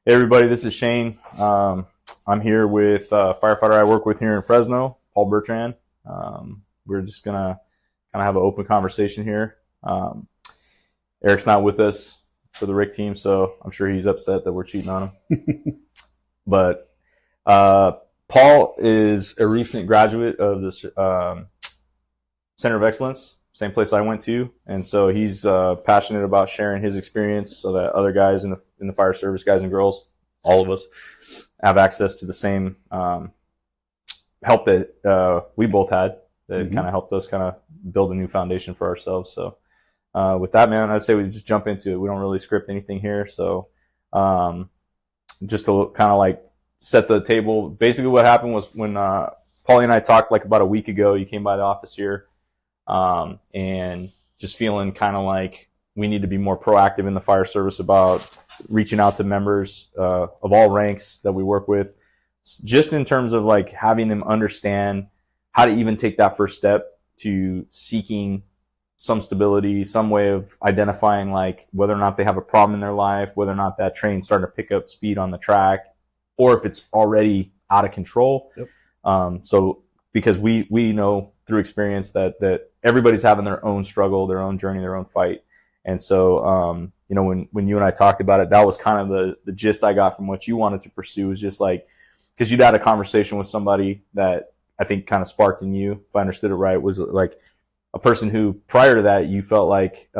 Hey everybody, this is Shane. I'm here with firefighter I work with here in Fresno, Paul Bertrand. We're just gonna kind of have an open conversation here. Eric's not with us for the RIC team, so I'm sure he's upset that we're cheating on him. But Paul is a recent graduate of this Center of Excellence, same place I went to, and so he's passionate about sharing his experience so that other guys in the fire service, guys and girls, all of us, have access to the same help that we both had. That kind of helped us kind of build a new foundation for ourselves. So with that, man, I'd say we just jump into it. We don't really script anything here, so just to kind of like set the table. Basically, what happened was when Paulie and I talked like about a week ago. You came by the office here. And just feeling kind of like we need to be more proactive in the fire service about reaching out to members of all ranks that we work with, just in terms of like having them understand how to even take that first step to seeking some stability, some way of identifying like whether or not they have a problem in their life, whether or not that train's starting to pick up speed on the track, or if it's already out of control. Yep. So because we know through experience that everybody's having their own struggle, their own journey, their own fight. And so, when you and I talked about it, that was kind of the gist I got from what you wanted to pursue, was just like, because you'd had a conversation with somebody that I think kind of sparked in you, if I understood it right, was like a person who prior to that you felt like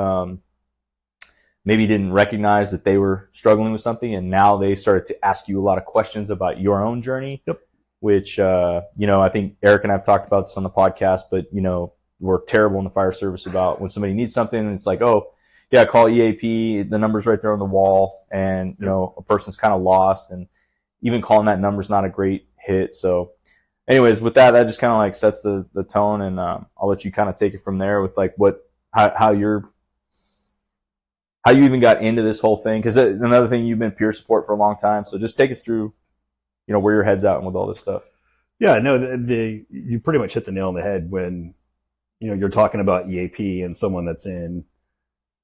maybe didn't recognize that they were struggling with something, and now they started to ask you a lot of questions about your own journey. Yep. Which, I think Eric and I have talked about this on the podcast, but, we're terrible in the fire service about when somebody needs something and it's like, oh, yeah, call EAP. The number's right there on the wall. And, a person's kind of lost, and even calling that number's not a great hit. So anyways, with that just kind of like sets the tone, and, I'll let you kind of take it from there with like how you even got into this whole thing. Cause another thing, you've been peer support for a long time. So just take us through, where your head's at and with all this stuff. Yeah, no, you pretty much hit the nail on the head when, you're talking about EAP and someone that's in,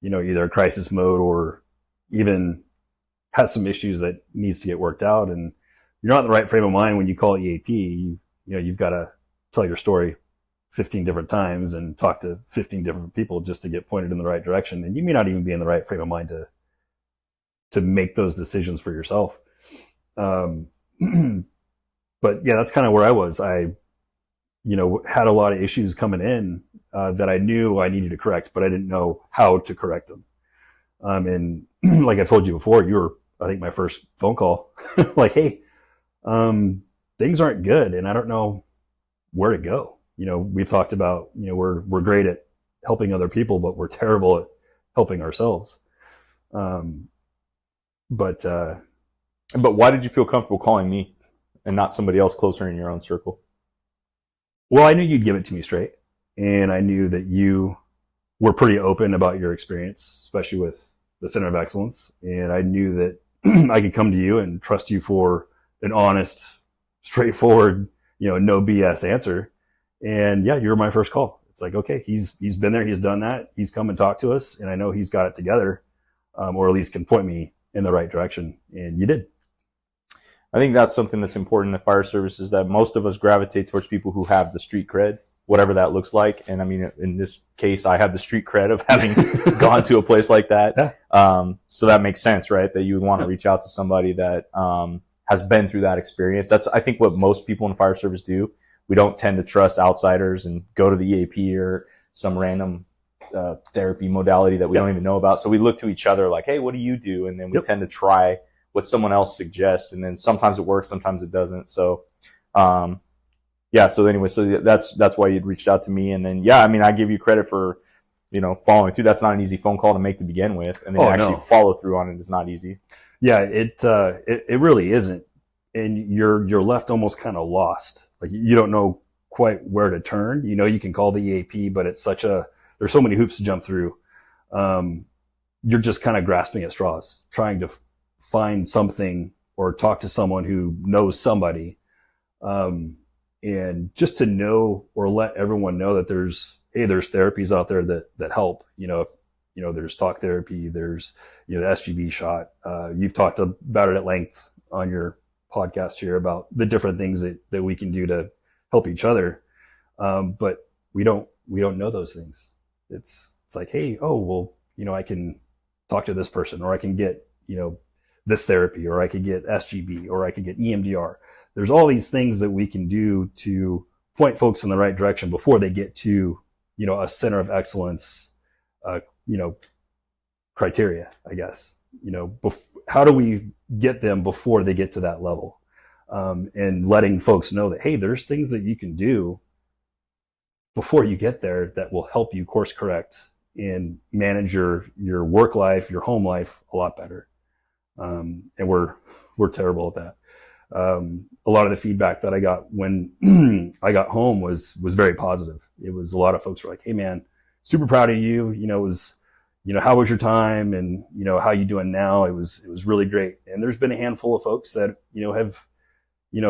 either a crisis mode or even has some issues that needs to get worked out. And you're not in the right frame of mind when you call EAP. You've got to tell your story 15 different times and talk to 15 different people just to get pointed in the right direction. And you may not even be in the right frame of mind to make those decisions for yourself. But yeah, that's kind of where I was. I, had a lot of issues coming in that I knew I needed to correct, but I didn't know how to correct them. And like I told you before, you were, I think, my first phone call. Like, hey, things aren't good, and I don't know where to go. We've talked about, we're great at helping other people, but we're terrible at helping ourselves. But why did you feel comfortable calling me and not somebody else closer in your own circle? Well, I knew you'd give it to me straight, and I knew that you were pretty open about your experience, especially with the Center of Excellence. And I knew that I could come to you and trust you for an honest, straightforward, no BS answer. And yeah, you were my first call. It's like, okay, he's been there, he's done that, he's come and talked to us, and I know he's got it together, or at least can point me in the right direction. And you did. I think that's something that's important in the fire service, is that most of us gravitate towards people who have the street cred, whatever that looks like. And I mean, in this case, I have the street cred of having gone to a place like that. Yeah. So that makes sense, right? That you would want to reach out to somebody that has been through that experience. That's, I think, what most people in the fire service do. We don't tend to trust outsiders and go to the EAP or some random therapy modality that we don't even know about. So we look to each other like, hey, what do you do? And then we tend to try what someone else suggests, and then sometimes it works, sometimes it doesn't. So, so anyway, so that's why you'd reached out to me. And then, I give you credit for, following through. That's not an easy phone call to make to begin with. And then follow through on it is not easy. Yeah, it really isn't. And you're left almost kind of lost. Like, you don't know quite where to turn. You can call the EAP, but it's there's so many hoops to jump through. You're just kind of grasping at straws, trying to find something or talk to someone who knows somebody. And just to know or let everyone know that there's therapies out there that help. there's talk therapy, there's, the SGB shot. You've talked about it at length on your podcast here about the different things that we can do to help each other. But we don't know those things. It's like, hey, oh, well, I can talk to this person, or I can get, this therapy, or I could get SGB, or I could get EMDR. There's all these things that we can do to point folks in the right direction before they get to, a center of excellence, criteria, I guess. How do we get them before they get to that level? And letting folks know that, hey, there's things that you can do before you get there that will help you course correct and manage your work life, your home life a lot better. And we're terrible at that. A lot of the feedback that I got when I got home was very positive. It was a lot of folks were like, hey man, super proud of you. How was your time? And, how you doing now? It was really great. And there's been a handful of folks that, have,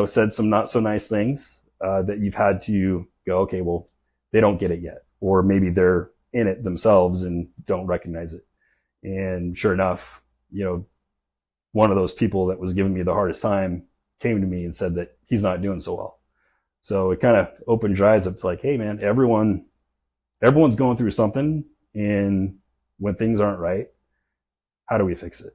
said some not so nice things, that you've had to go, okay, well, they don't get it yet. Or maybe they're in it themselves and don't recognize it. And sure enough, one of those people that was giving me the hardest time came to me and said that he's not doing so well. So it kind of opened your eyes up to like, hey man, everyone's going through something. And when things aren't right, how do we fix it?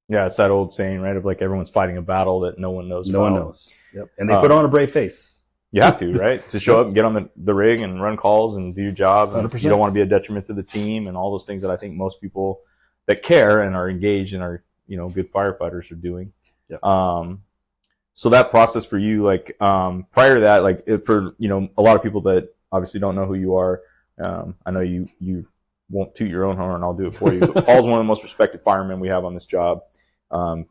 Yeah, it's that old saying, right? Of like everyone's fighting a battle that no one knows. No one knows. Yep. And they put on a brave face. You have to, right? To show up and get on the rig and run calls and do your job. 100%. You don't want to be a detriment to the team and all those things that I think most people that care and are engaged and are, good firefighters are doing. Yep. So that process for you, like, prior to that, like for, a lot of people that obviously don't know who you are. I know you won't toot your own horn, I'll do it for you. But Paul's one of the most respected firemen we have on this job.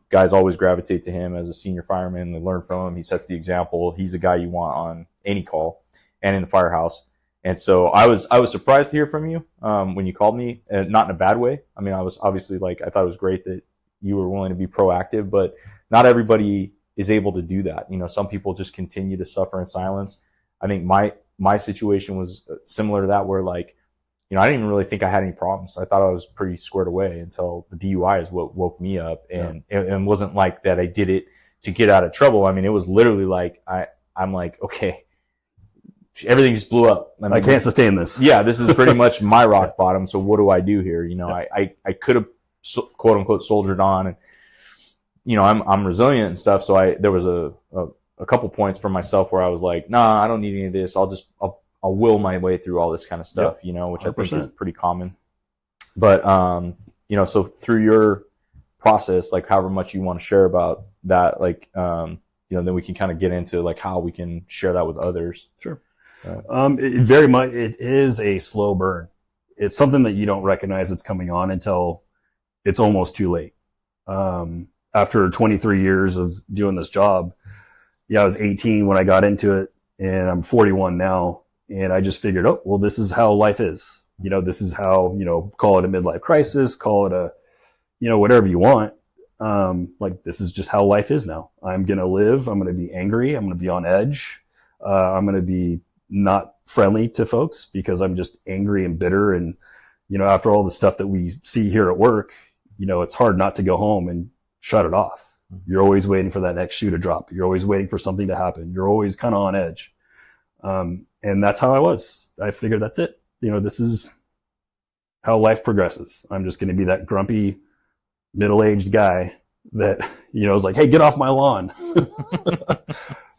Guys always gravitate to him as a senior fireman. They learn from him. He sets the example. He's a guy you want on any call and in the firehouse. And so I was surprised to hear from you, when you called me, not in a bad way. I mean, I was obviously I thought it was great that you were willing to be proactive, but not everybody is able to do that. Some people just continue to suffer in silence. I think my situation was similar to that, where I didn't even really think I had any problems. I thought I was pretty squared away until the DUI is what woke me up. And it wasn't like that I did it to get out of trouble. I mean, it was literally like, I'm like, okay, everything just blew up. I can't sustain this. Yeah, this is pretty much my rock bottom. So what do I do here? I could have quote unquote soldiered on, and, I'm resilient and stuff. So there was a couple points for myself where I was like, nah, I don't need any of this. I'll will my way through all this kind of stuff, which 100%. I think is pretty common. But, so through your process, like however much you want to share about that, then we can kind of get into like how we can share that with others. Sure. It is a slow burn. It's something that you don't recognize it's coming on until it's almost too late. After 23 years of doing this job, I was 18 when I got into it, and I'm 41 now. And I just figured, oh, well, this is how life is. This is how, call it a midlife crisis, call it a, whatever you want. This is just how life is now. I'm going to live. I'm going to be angry. I'm going to be on edge. I'm going to be not friendly to folks because I'm just angry and bitter. And, after all the stuff that we see here at work, it's hard not to go home and shut it off. You're always waiting for that next shoe to drop. You're always waiting for something to happen. You're always kind of on edge. And that's how I was. I figured that's it. This is how life progresses. I'm just going to be that grumpy, middle-aged guy that, is like, hey, get off my lawn.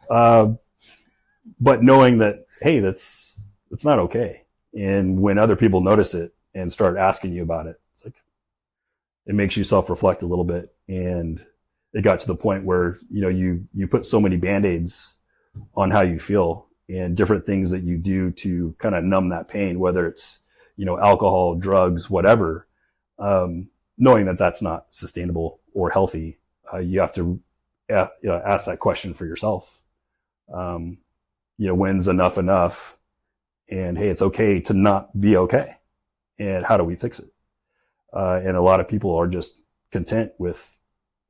But knowing that, hey, that's not okay. And when other people notice it and start asking you about it, it's like, it makes you self-reflect a little bit. And it got to the point where, you put so many Band-Aids on how you feel, and different things that you do to kind of numb that pain, whether it's, alcohol, drugs, whatever, knowing that that's not sustainable or healthy. You have to ask that question for yourself. When's enough? And hey, it's okay to not be okay. And how do we fix it? And a lot of people are just content with,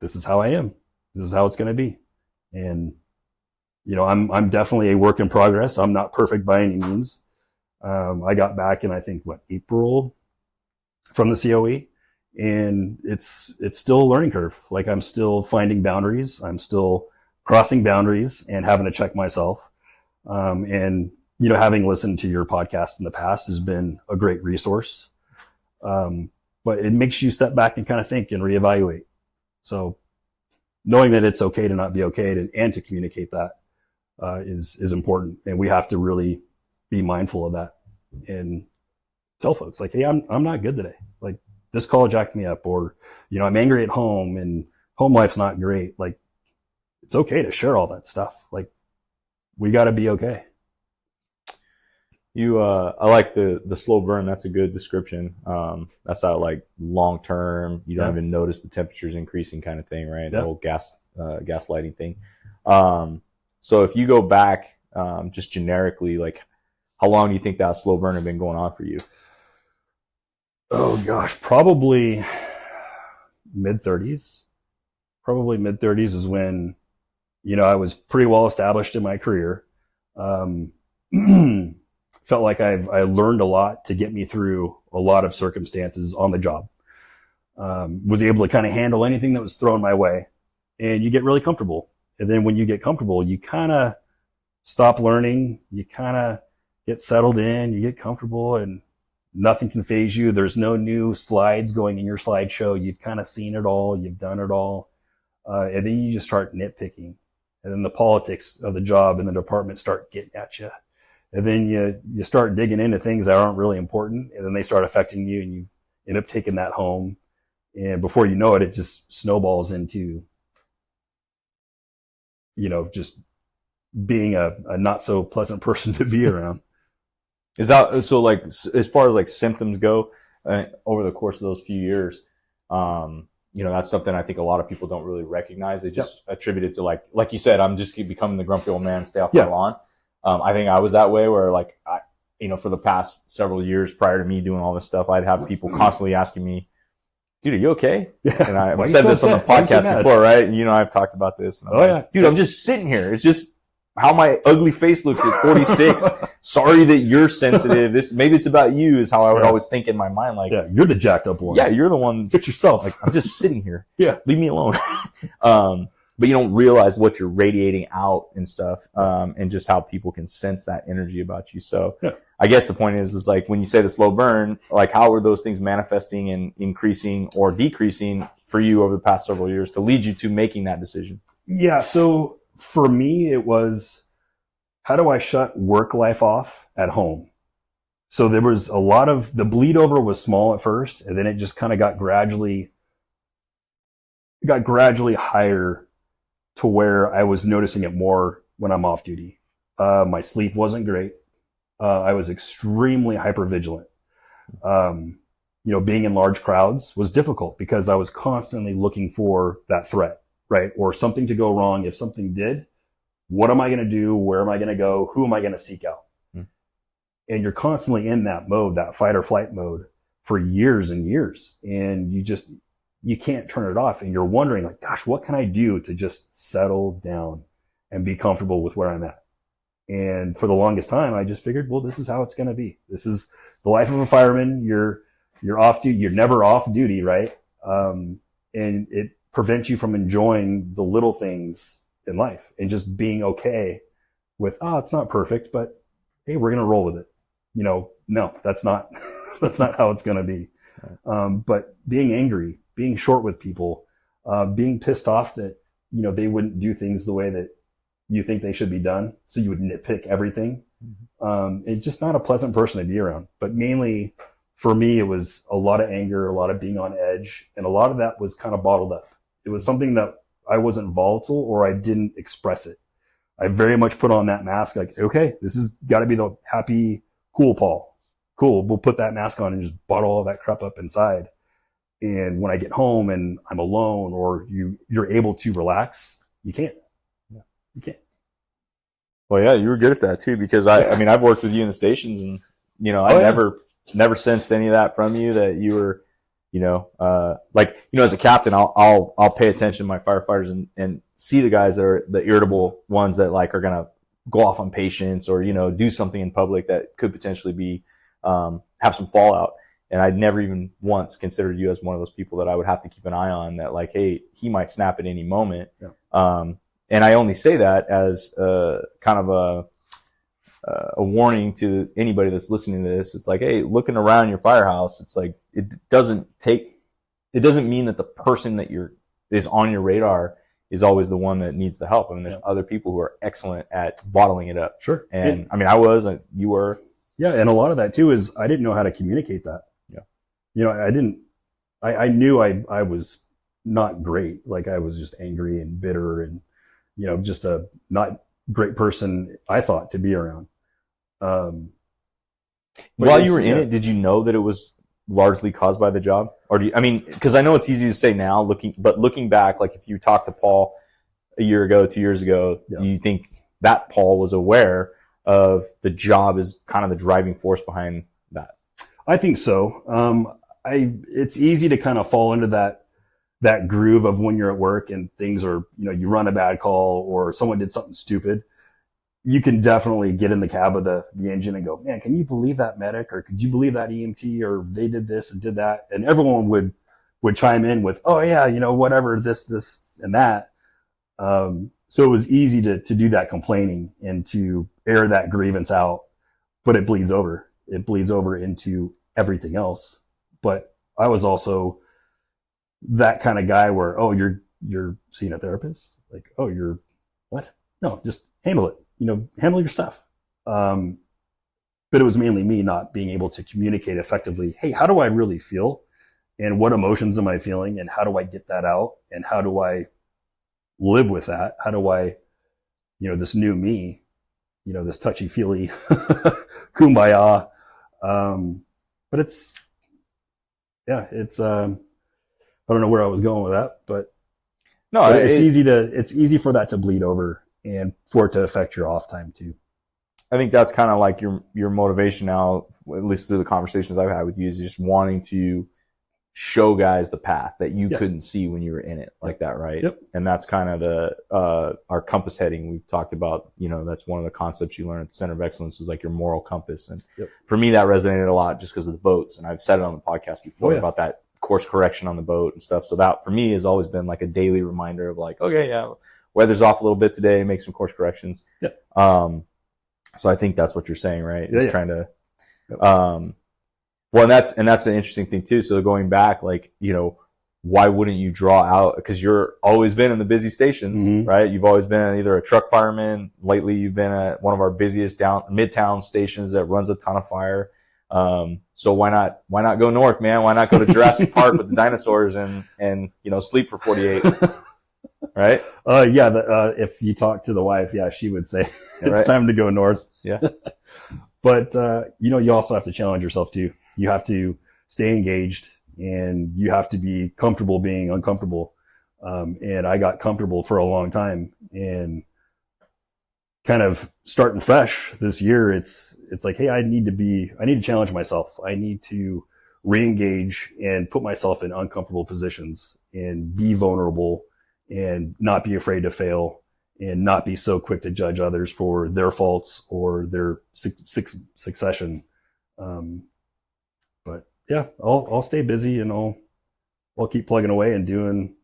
this is how I am. This is how it's going to be. And I'm definitely a work in progress. I'm not perfect by any means. I got back in, I think, April from the COE, and it's still a learning curve. Like, I'm still finding boundaries. I'm still crossing boundaries and having to check myself. And, you know, having listened to your podcast in the past has been a great resource. But it makes you step back and kind of think and reevaluate. So knowing that it's okay to not be okay and to communicate that is important. And we have to really be mindful of that and tell folks, like, hey, I'm not good today. Like, this call jacked me up, or, you know, I'm angry at home and home life's not great. Like, it's okay to share all that stuff. Like, we got to be okay. I like the slow burn. That's a good description. That's how, like, long term, you don't even notice the temperatures increasing kind of thing, right? The whole gaslighting thing. So if you go back, just generically, like, how long do you think that slow burn had been going on for you? Oh gosh, probably mid-30s. Probably mid-30s is when, you know, I was pretty well established in my career. Felt like I learned a lot to get me through a lot of circumstances on the job. Was able to kind of handle anything that was thrown my way, and you get really comfortable. And then when you get comfortable, you kind of stop learning. You kind of get settled in, you get comfortable, and nothing can faze you. There's no new slides going in your slideshow. You've kind of seen it all. You've done it all. And then you just start nitpicking. And then the politics of the job and the department start getting at you. And then you start digging into things that aren't really important. And then they start affecting you, and you end up taking that home. And before you know it, it just snowballs into, you know, just being a not so pleasant person to be around. Is that so? Like, as far as like symptoms go, over the course of those few years, you know, that's something I think a lot of people don't really recognize. They just attribute it to, like you said, I'm just keep becoming the grumpy old man, stay off the lawn. I think I was that way, where, like, you know, for the past several years prior to me doing all this stuff, I'd have people constantly asking me, dude, are you okay? And I've said this on the podcast before, right? And, you know, I've talked about this. And I'm like, dude, I'm just sitting here. It's just how my ugly face looks at 46. Sorry that you're sensitive. Maybe it's about you, is how I would always think in my mind. Like, you're the jacked up one. Yeah, you're the one. Fix yourself. Like, I'm just sitting here. Leave me alone. But you don't realize what you're radiating out and stuff, and just how people can sense that energy about you. So I guess the point is like, when you say the slow burn, like, how are those things manifesting and increasing or decreasing for you over the past several years to lead you to making that decision? Yeah. So for me, it was, how do I shut work life off at home? So there was a lot of, the bleed over was small at first, and then it just kind of got gradually higher to where I was noticing it more when I'm off duty. My sleep wasn't great. I was extremely hypervigilant. You know, being in large crowds was difficult because I was constantly looking for that threat, right? Or something to go wrong. If something did, what am I going to do? Where am I going to go? Who am I going to seek out? And you're constantly in that mode, that fight or flight mode, for years and years. And you can't turn it off. And you're wondering, like, gosh, what can I do to just settle down and be comfortable with where I'm at? And for the longest time, I just figured, well, this is how it's going to be. This is the life of a fireman. You're off duty. You're never off duty, right? And it prevents you from enjoying the little things in life and just being okay with, it's not perfect, but hey, we're going to roll with it. You know, no, that's not, that's not how it's going to be. But being angry, being short with people, being pissed off that, you know, they wouldn't do things the way that you think they should be done. So you would nitpick everything. It's just not a pleasant person to be around. But mainly for me, it was a lot of anger, a lot of being on edge. And a lot of that was kind of bottled up. It was something that I wasn't volatile, or I didn't express it. I very much put on that mask, like, okay, this has got to be the happy, cool Paul. Cool. We'll put that mask on and just bottle all that crap up inside. And when I get home and I'm alone, or you're able to relax, you can't. You can't. Well, yeah, you were good at that too, because I mean, I've worked with you in the stations, and, you know, I never sensed any of that from you, that you were, you know, like, you know, as a captain, I'll pay attention to my firefighters and see the guys that are the irritable ones that, like, are going to go off on patients, or, you know, do something in public that could potentially be, have some fallout. And I'd never even once considered you as one of those people that I would have to keep an eye on, that like, hey, he might snap at any moment. Yeah. And I only say that as kind of a warning to anybody that's listening to this. It's like, hey, looking around your firehouse, it's like, it doesn't mean that the person that is on your radar is always the one that needs the help. I mean, there's other people who are excellent at bottling it up. Sure. And I mean, you were. Yeah. And a lot of that too is I didn't know how to communicate that. Yeah. You know, I knew I was not great. Like I was just angry and bitter and, you know, just a not great person, I thought, to be around. While you were in it, did you know that it was largely caused by the job? Or I mean, because I know it's easy to say now, looking back, like if you talked to Paul a year ago, 2 years ago, do you think that Paul was aware of the job as kind of the driving force behind that? I think so. It's easy to kind of fall into that groove of when you're at work and things are, you know, you run a bad call or someone did something stupid. You can definitely get in the cab of the engine and go, man, can you believe that medic? Or could you believe that EMT? Or they did this and did that. And everyone would chime in with, oh yeah, you know, whatever, this, and that. So it was easy to do that complaining and to air that grievance out, but it bleeds over. It bleeds over into everything else. But I was also that kind of guy where, oh, you're seeing a therapist? Like, oh, you're what? No, just handle it. You know, handle your stuff. But it was mainly me not being able to communicate effectively. Hey, how do I really feel? And what emotions am I feeling? And how do I get that out? And how do I live with that? How do I, you know, this new me, you know, this touchy-feely kumbaya. But it's, I don't know where I was going with that, but no, it's easy for that to bleed over and for it to affect your off time too. I think that's kind of like your motivation now, at least through the conversations I've had with you, is just wanting to show guys the path that you couldn't see when you were in it like that, right? Yep. And that's kind of our compass heading we've talked about. You know, that's one of the concepts you learn at the Center of Excellence, was like your moral compass. And for me, that resonated a lot just because of the boats. And I've said it on the podcast before about that course correction on the boat and stuff. So that for me has always been like a daily reminder of like, okay, yeah, weather's off a little bit today, make some course corrections. So I think that's what you're saying, right? Just trying to, well, and that's the interesting thing too. So going back, like, you know, why wouldn't you draw out? Because you're always been in the busy stations, right? You've always been either a truck fireman. Lately, you've been at one of our busiest midtown stations that runs a ton of fire. So why not go north, man? Why not go to Jurassic Park with the dinosaurs and, you know, sleep for 48, right? If you talk to the wife, she would say it's time to go north. Yeah. But, you know, you also have to challenge yourself too. You have to stay engaged and you have to be comfortable being uncomfortable. And I got comfortable for a long time, and kind of starting fresh this year, it's like, hey, I need to challenge myself. I need to re-engage and put myself in uncomfortable positions and be vulnerable and not be afraid to fail and not be so quick to judge others for their faults or their succession. But yeah, I'll stay busy and I'll keep plugging away and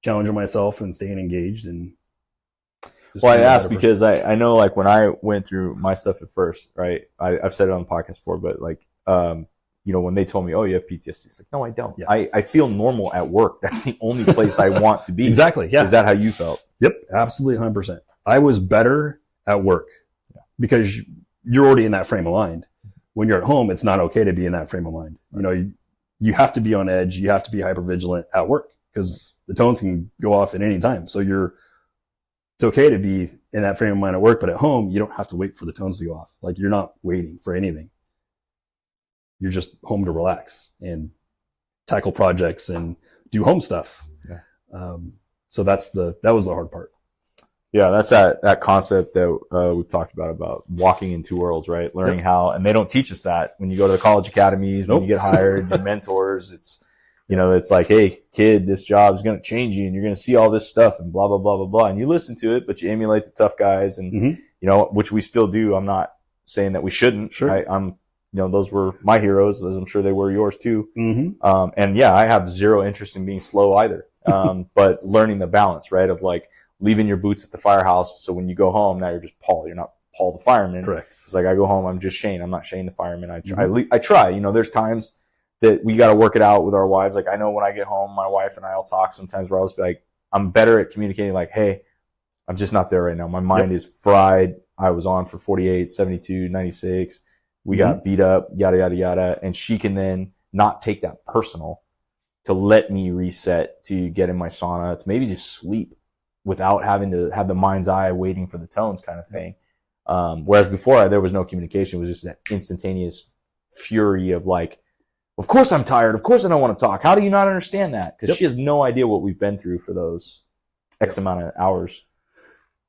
challenging myself and staying engaged. And well, I asked because I know, like, when I went through my stuff at first, right? I've said it on the podcast before, but like, you know, when they told me, oh, you have PTSD, it's like, no, I don't. Yeah. I feel normal at work. That's the only place I want to be. Exactly. Yeah. Is that how you felt? Yep. Absolutely. 100%. I was better at work because you're already in that frame of mind. When you're at home, it's not okay to be in that frame of mind. You know, you have to be on edge. You have to be hypervigilant at work because the tones can go off at any time. So it's okay to be in that frame of mind at work, but at home, you don't have to wait for the tones to go off. Like, you're not waiting for anything. You're just home to relax and tackle projects and do home stuff. Yeah. So that was the hard part. Yeah, that's that concept that we've talked about walking in two worlds, right? Learning how, and they don't teach us that when you go to the college academies, when you get hired, your mentors, it's, you know, it's like, hey, kid, this job is going to change you and you're going to see all this stuff and blah, blah, blah, blah, blah. And you listen to it, but you emulate the tough guys and, you know, which we still do. I'm not saying that we shouldn't. Sure. I'm those were my heroes, as I'm sure they were yours too. Mm-hmm. And yeah, I have zero interest in being slow either. But learning the balance, right, of like leaving your boots at the firehouse. So when you go home, now you're just Paul. You're not Paul the fireman. Correct. It's like I go home, I'm just Shane. I'm not Shane the fireman. I try. There's times that we got to work it out with our wives. Like I know when I get home, my wife and I will talk sometimes where I'll just be like, I'm better at communicating like, hey, I'm just not there right now. My mind is fried. I was on for 48, 72, 96. We got beat up, yada, yada, yada. And she can then not take that personal to let me reset, to get in my sauna, to maybe just sleep without having to have the mind's eye waiting for the tones kind of thing. Whereas before there was no communication. It was just that instantaneous fury of like, of course I'm tired. Of course I don't want to talk. How do you not understand that? Because she has no idea what we've been through for those X amount of hours.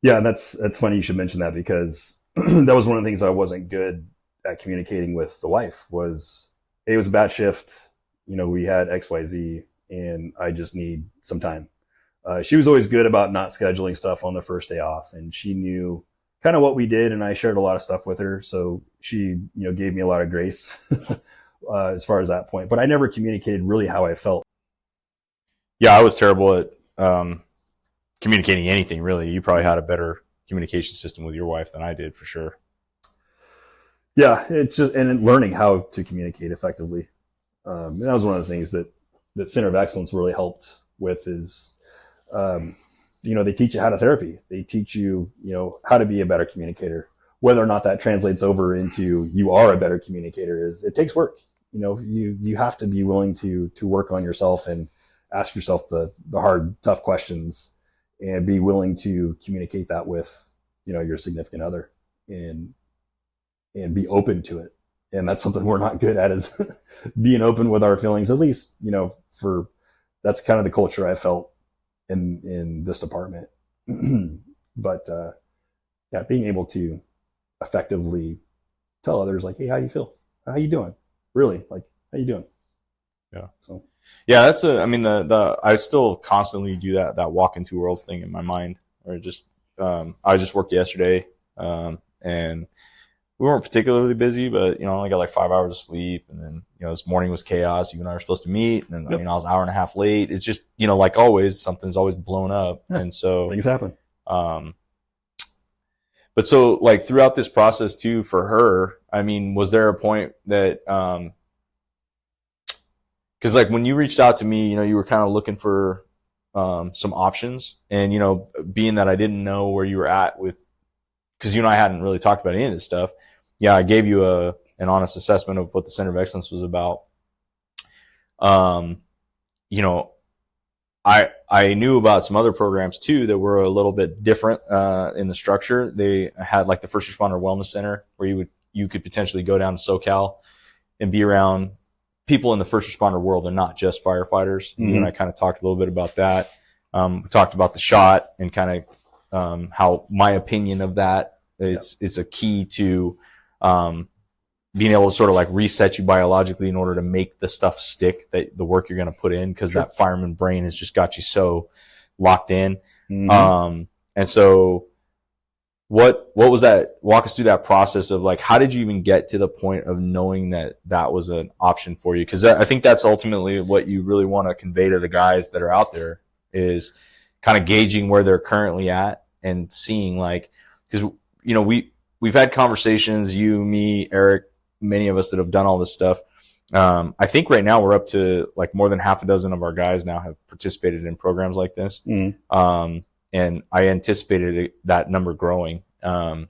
Yeah, and that's funny you should mention that, because that was one of the things I wasn't good at communicating with the wife. Was it was a bad shift. We had XYZ and I just need some time. She was always good about not scheduling stuff on the first day off, and she knew kind of what we did, and I shared a lot of stuff with her. So she, gave me a lot of grace as far as that point, but I never communicated really how I felt. Yeah, I was terrible at communicating anything, really. You probably had a better communication system with your wife than I did, for sure. Yeah, it's just, and learning how to communicate effectively. And that was one of the things that Center of Excellence really helped with is, they teach you how to therapy. They teach you, how to be a better communicator. Whether or not that translates over into you are a better communicator it takes work. You have to be willing to work on yourself and ask yourself the hard, tough questions, and be willing to communicate that with, your significant other, and be open to it. And that's something we're not good at, is being open with our feelings, at least, that's kind of the culture I felt in this department. But, being able to effectively tell others like, hey, how you feel? How you doing? Really? Like, how you doing? Yeah. So, yeah, I still constantly do that walk in two worlds thing in my mind, or just, I just worked yesterday, and we weren't particularly busy, but, I only got like 5 hours of sleep. And then, this morning was chaos. You and I were supposed to meet. And then, I was an hour and a half late. It's just, like always, something's always blown up. Yeah, and so things happen. But so like throughout this process too, for her, was there a point that, cause like when you reached out to me, you were kind of looking for, some options, and, being that I didn't know where you were at with, cause I hadn't really talked about any of this stuff. Yeah, I gave you an honest assessment of what the Center of Excellence was about. I knew about some other programs too that were a little bit different in the structure. They had like the First Responder Wellness Center, where you could potentially go down to SoCal and be around people in the first responder world and not just firefighters. Mm-hmm. You and I kind of talked a little bit about that. We talked about the shot and kind of how my opinion of that is a key to being able to sort of like reset you biologically in order to make the stuff stick, that the work you're going to put in, because that fireman brain has just got you so locked in. Mm-hmm. And so what was that? Walk us through that process of like, how did you even get to the point of knowing that was an option for you? Because I think that's ultimately what you really want to convey to the guys that are out there, is kind of gauging where they're currently at and seeing like, because, we've had conversations, you, me, Eric, many of us that have done all this stuff. I think right now we're up to like more than half a dozen of our guys now have participated in programs like this. Mm. And I anticipated that number growing. But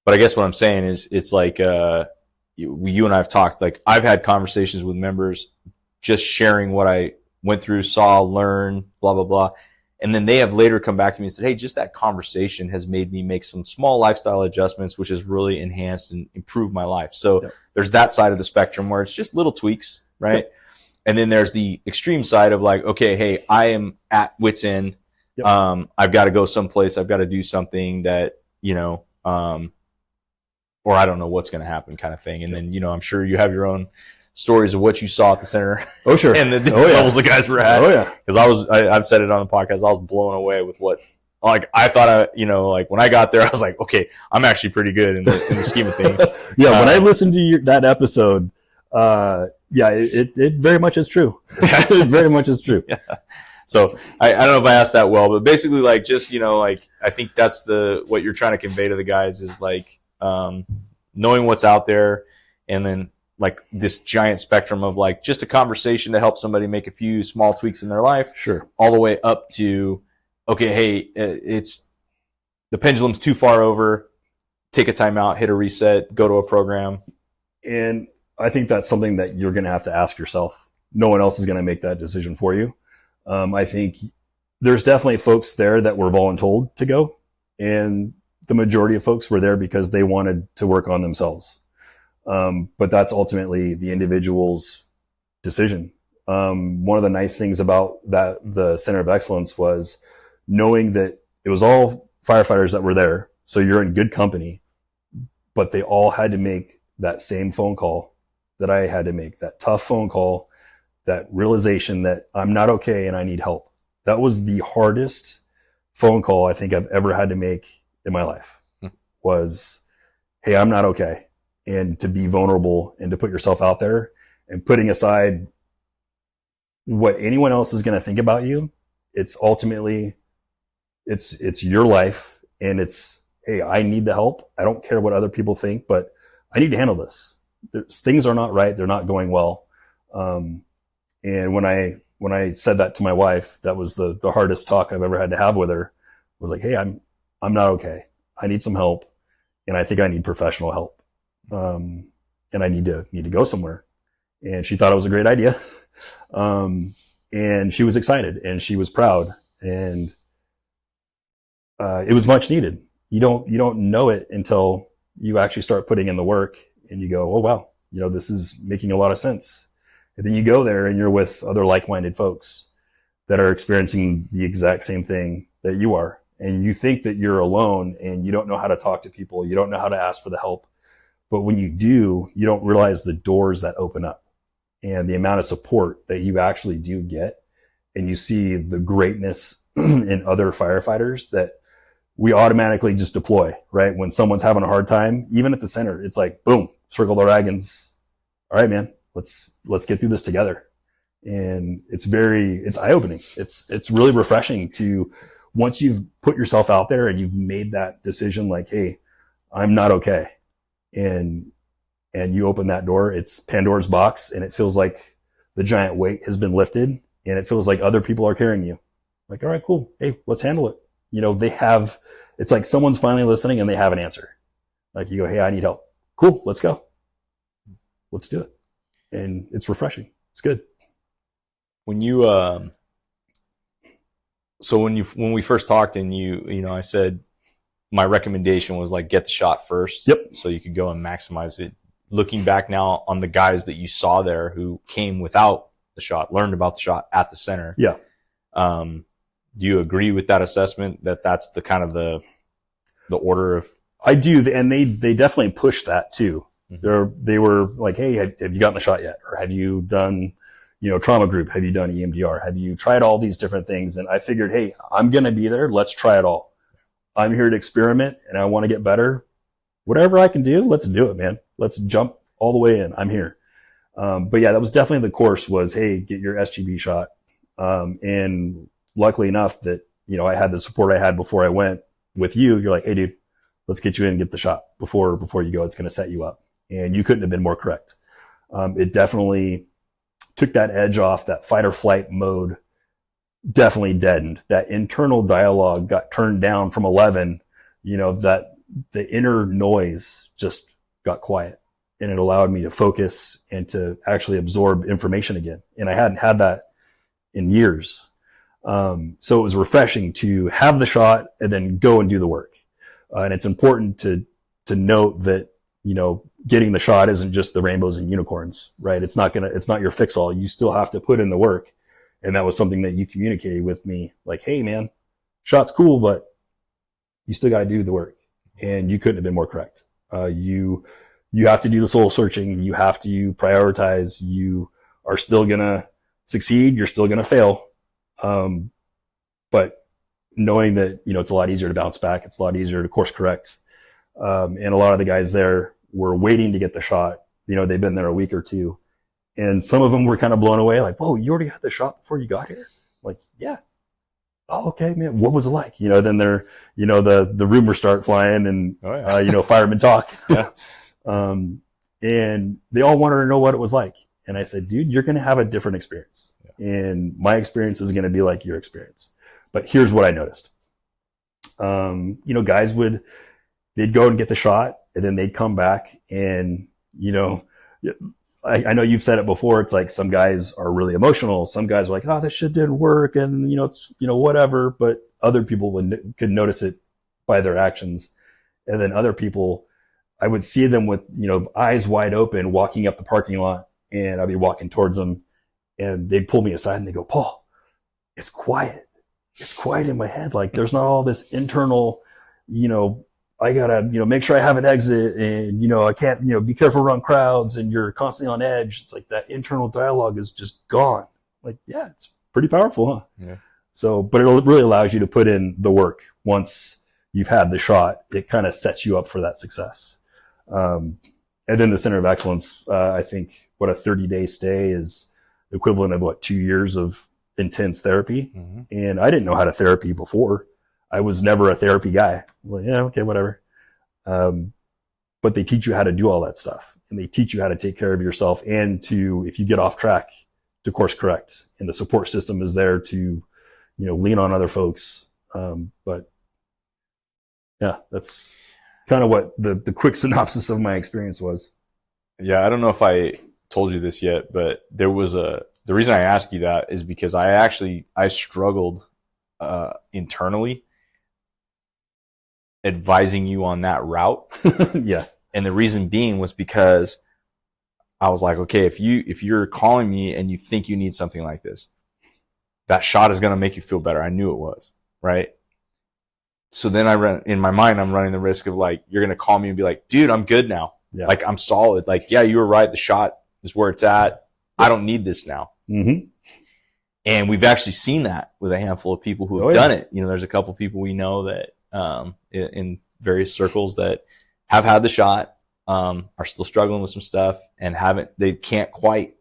I guess what I'm saying is it's like, you and I have talked, like I've had conversations with members just sharing what I went through, saw, learned, blah, blah, blah. And then they have later come back to me and said, hey, just that conversation has made me make some small lifestyle adjustments, which has really enhanced and improved my life. So there's that side of the spectrum where it's just little tweaks, right? Yep. And then there's the extreme side of like, okay, hey, I am at wit's end. Yep. I've got to go someplace. I've got to do something that, or I don't know what's going to happen kind of thing. And then, I'm sure you have your own stories of what you saw at the center. Oh, sure. And the different levels the guys were at. Oh, yeah. Because I've said it on the podcast, I was blown away with what like I thought like when I got there, I was like, okay, I'm actually pretty good in the scheme of things. Yeah, when I listened to that episode, yeah, it very much is true. It very much is true. Yeah. So I don't know if I asked that well, but basically like just, like I think that's what you're trying to convey to the guys is like knowing what's out there, and then like this giant spectrum of like just a conversation to help somebody make a few small tweaks in their life. Sure. All the way up to, okay, hey, it's the pendulum's too far over. Take a timeout, hit a reset, go to a program. And I think that's something that you're going to have to ask yourself. No one else is going to make that decision for you. I think there's definitely folks there that were voluntold to go, and the majority of folks were there because they wanted to work on themselves. But that's ultimately the individual's decision. One of the nice things about the Center of Excellence was knowing that it was all firefighters that were there. So you're in good company, but they all had to make that same phone call that I had to make, that tough phone call, that realization that I'm not okay and I need help. That was the hardest phone call I think I've ever had to make in my life. Was, hey, I'm not okay. And to be vulnerable and to put yourself out there and putting aside what anyone else is going to think about you. It's ultimately, it's your life, and it's, hey, I need the help. I don't care what other people think, but I need to handle this. Things are not right. They're not going well. And when I said that to my wife, that was the hardest talk I've ever had to have with her. I was like, hey, I'm not okay. I need some help, and I think I need professional help. And I need to go somewhere. And she thought it was a great idea. And she was excited and she was proud, and it was much needed. You don't know it until you actually start putting in the work and you go, oh wow, this is making a lot of sense. And then you go there and you're with other like-minded folks that are experiencing the exact same thing that you are. And you think that you're alone and you don't know how to talk to people. You don't know how to ask for the help. But when you do, you don't realize the doors that open up and the amount of support that you actually do get. And you see the greatness in other firefighters that we automatically just deploy, right? When someone's having a hard time, even at the center, it's like, boom, circle the wagons. All right, man, let's get through this together. And it's eye-opening. It's really refreshing to, once you've put yourself out there and you've made that decision, like, hey, I'm not okay. And you open that door, it's Pandora's box, and it feels like the giant weight has been lifted, and it feels like other people are carrying you. Like, all right, cool. Hey, let's handle it. It's like someone's finally listening and they have an answer. Like you go, hey, I need help. Cool. Let's go. Let's do it. And it's refreshing. It's good. When you, so when we first talked and I said my recommendation was like, get the shot first. Yep. So you could go and maximize it. Looking back now on the guys that you saw there who came without the shot, learned about the shot at the center. Yeah. Do you agree with that assessment that that's the kind of the order of? I do. And they definitely push that too. Mm-hmm. They were like, hey, have you gotten the shot yet? Or have you done, trauma group? Have you done EMDR? Have you tried all these different things? And I figured, hey, I'm going to be there. Let's try it all. I'm here to experiment and I want to get better. Whatever I can do, let's do it, man. Let's jump all the way in. I'm here. But yeah, that was definitely the course was, hey, get your SGB shot. And luckily enough that, I had the support I had before I went with you. You're like, hey dude, let's get you in and get the shot before you go. It's going to set you up. And you couldn't have been more correct. It definitely took that edge off. That fight or flight mode definitely deadened. That internal dialogue got turned down from 11, that the inner noise just got quiet, and it allowed me to focus and to actually absorb information again. And I hadn't had that in years. So it was refreshing to have the shot and then go and do the work. And it's important to note that, getting the shot isn't just the rainbows and unicorns, right? It's not your fix all. You still have to put in the work. And that was something that you communicated with me, like, hey man, shot's cool, but you still got to do the work. And you couldn't have been more correct. You have to do the soul searching. You have to prioritize. You are still going to succeed. You're still going to fail. But knowing that, it's a lot easier to bounce back. It's a lot easier to course correct. And a lot of the guys there were waiting to get the shot. They've been there a week or two. And some of them were kind of blown away, like, whoa, you already had the shot before you got here? Like, yeah. Oh, okay, man. What was it like? Then they're, the rumors start flying and, oh, yeah. Fireman talk. Yeah. And they all wanted to know what it was like. And I said, dude, you're going to have a different experience. Yeah. And my experience is going to be like your experience. But here's what I noticed. Guys they'd go and get the shot and then they'd come back and, I know you've said it before. It's like some guys are really emotional. Some guys are like, oh, this shit didn't work. And, it's, whatever. But other people could notice it by their actions. And then other people, I would see them with, eyes wide open walking up the parking lot, and I'd be walking towards them and they'd pull me aside and they go, Paul, it's quiet. It's quiet in my head. Like there's not all this internal, I gotta, make sure I have an exit and, I can't, be careful around crowds and you're constantly on edge. It's like that internal dialogue is just gone. Like, yeah, it's pretty powerful, huh? Yeah. So, but it really allows you to put in the work once you've had the shot. It kind of sets you up for that success. And then the Center of Excellence, I think what a 30-day stay is the equivalent of 2 years of intense therapy. Mm-hmm. And I didn't know how to therapy before. I was never a therapy guy. I was like, yeah, okay, whatever. But they teach you how to do all that stuff, and they teach you how to take care of yourself and to, if you get off track, to course correct. And the support system is there to, lean on other folks. But yeah, that's kind of what the quick synopsis of my experience was. Yeah. I don't know if I told you this yet, but the reason I ask you that is because I struggled, internally advising you on that route. Yeah. And the reason being was because I was like, okay, if you're calling me and you think you need something like this, that shot is going to make you feel better. I knew it was, right? So then in my mind, I'm running the risk of like, you're going to call me and be like, dude, I'm good now. Yeah. Like I'm solid. Like, yeah, you were right. The shot is where it's at. I don't need this now. Mm-hmm. And we've actually seen that with a handful of people who have done it. There's a couple people we know that, in various circles that have had the shot, are still struggling with some stuff and they can't quite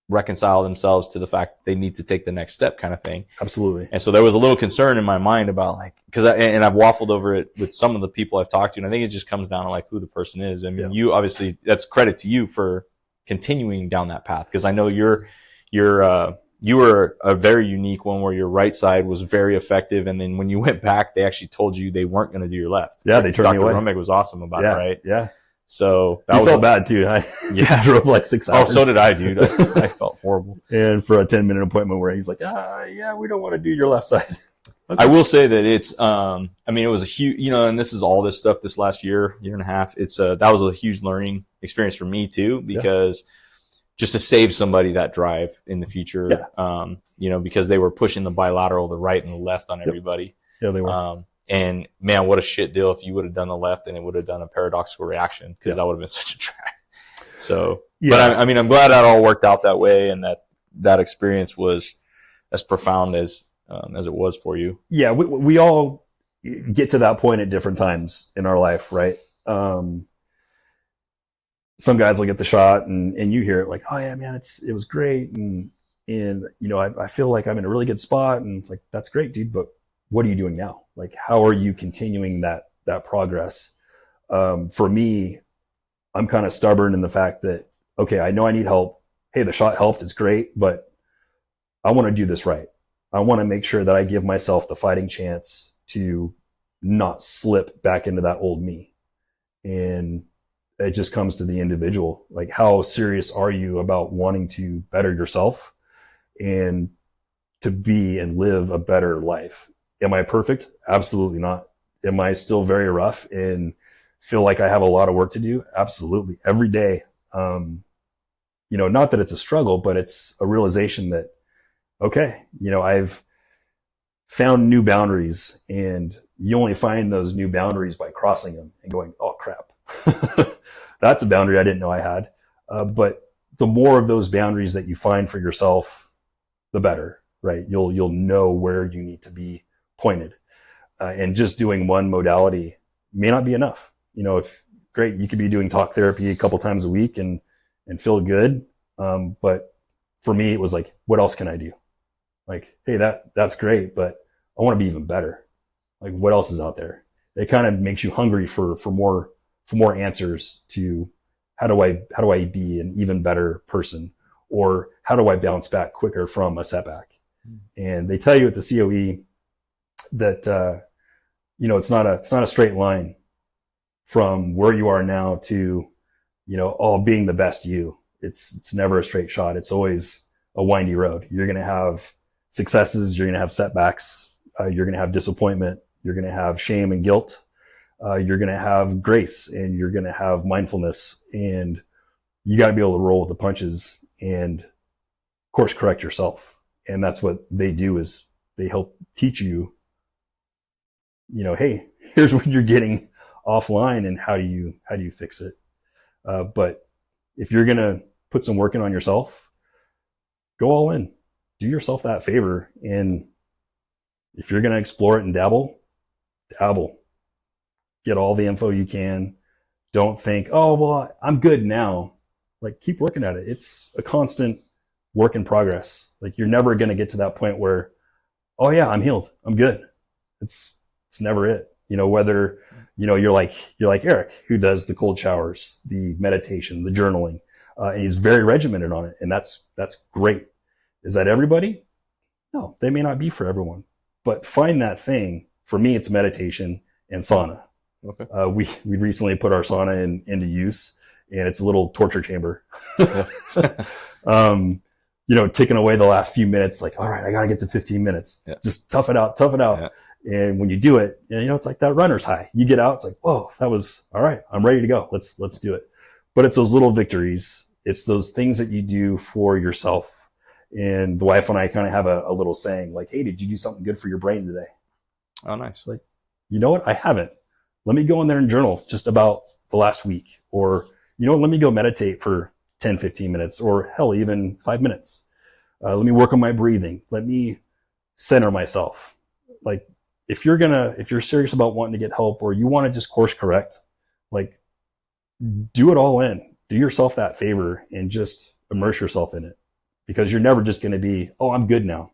reconcile themselves to the fact that they need to take the next step kind of thing. Absolutely. And so there was a little concern in my mind about like, and I've waffled over it with some of the people I've talked to. And I think it just comes down to like who the person is. I mean, you obviously, that's credit to you for continuing down that path. Cause I know you were a very unique one where your right side was very effective. And then when you went back, they actually told you they weren't going to do your left. Yeah. They turned me away. Dr. Rumig was awesome about it, right? Yeah. So that felt bad too. I drove like 6 hours. Oh, so did I, dude. I felt horrible. And for a 10-minute appointment where he's like, yeah, we don't want to do your left side. Okay. I will say that it's, it was a huge, and this is all this stuff this last year and a half. That was a huge learning experience for me too, because just to save somebody that drive in the future, because they were pushing the bilateral, the right and the left on everybody. Yeah, they were. And man, what a shit deal if you would have done the left and it would have done a paradoxical reaction, because that would have been such a drag. So, but I'm glad that all worked out that way, and that experience was as profound as it was for you. Yeah. We all get to that point at different times in our life, right? Some guys will get the shot and you hear it like, oh yeah, man, it was great. And I feel like I'm in a really good spot, and it's like, that's great, dude. But what are you doing now? Like, how are you continuing that progress? For me, I'm kind of stubborn in the fact that, okay, I know I need help. Hey, the shot helped. It's great, but I want to do this right. I want to make sure that I give myself the fighting chance to not slip back into that old me. And it just comes to the individual. Like, how serious are you about wanting to better yourself and to be and live a better life? Am I perfect? Absolutely not. Am I still very rough and feel like I have a lot of work to do? Absolutely. Every day. Not that it's a struggle, but it's a realization that, okay, I've found new boundaries, and you only find those new boundaries by crossing them and going, oh crap. That's a boundary I didn't know I had. But the more of those boundaries that you find for yourself, the better, right? You'll know where you need to be pointed. And just doing one modality may not be enough. If great, you could be doing talk therapy a couple times a week and feel good. But for me, it was like, what else can I do? Like, hey, that's great, but I want to be even better. Like, what else is out there? It kind of makes you hungry for more answers to how do I be an even better person, or how do I bounce back quicker from a setback? And they tell you at the COE that, it's not a straight line from where you are now to, being the best you. It's never a straight shot. It's always a windy road. You're going to have successes. You're going to have setbacks. You're going to have disappointment. You're going to have shame and guilt. You're going to have grace, and you're going to have mindfulness, and you got to be able to roll with the punches and course correct yourself. And that's what they do, is they help teach you, hey, here's what you're getting offline, and how do you fix it? But if you're going to put some work in on yourself, go all in, do yourself that favor. And if you're going to explore it and dabble, get all the info you can. Don't think, oh, well, I'm good now. Like, keep working at it. It's a constant work in progress. Like, you're never going to get to that point where, oh yeah, I'm healed, I'm good. It's never it. Whether, you're like Eric, who does the cold showers, the meditation, the journaling, and he's very regimented on it. And that's great. Is that everybody? No, they may not be for everyone, but find that thing. For me, it's meditation and sauna. Okay. We recently put our sauna into use, and it's a little torture chamber. Ticking away the last few minutes, like, all right, I got to get to 15 minutes. Yeah. Just tough it out. Yeah. And when you do it, it's like that runner's high. You get out, it's like, whoa, that was all right. I'm ready to go. Let's do it. But it's those little victories. It's those things that you do for yourself. And the wife and I kind of have a little saying, like, hey, did you do something good for your brain today? Oh, nice. Like, you know what? I haven't. Let me go in there and journal just about the last week. Or, let me go meditate for 10, 15 minutes, or hell, even 5 minutes. Let me work on my breathing. Let me center myself. Like, if you're serious about wanting to get help, or you want to just course correct, like, do it all in. Do yourself that favor and just immerse yourself in it, because you're never just going to be, oh, I'm good now.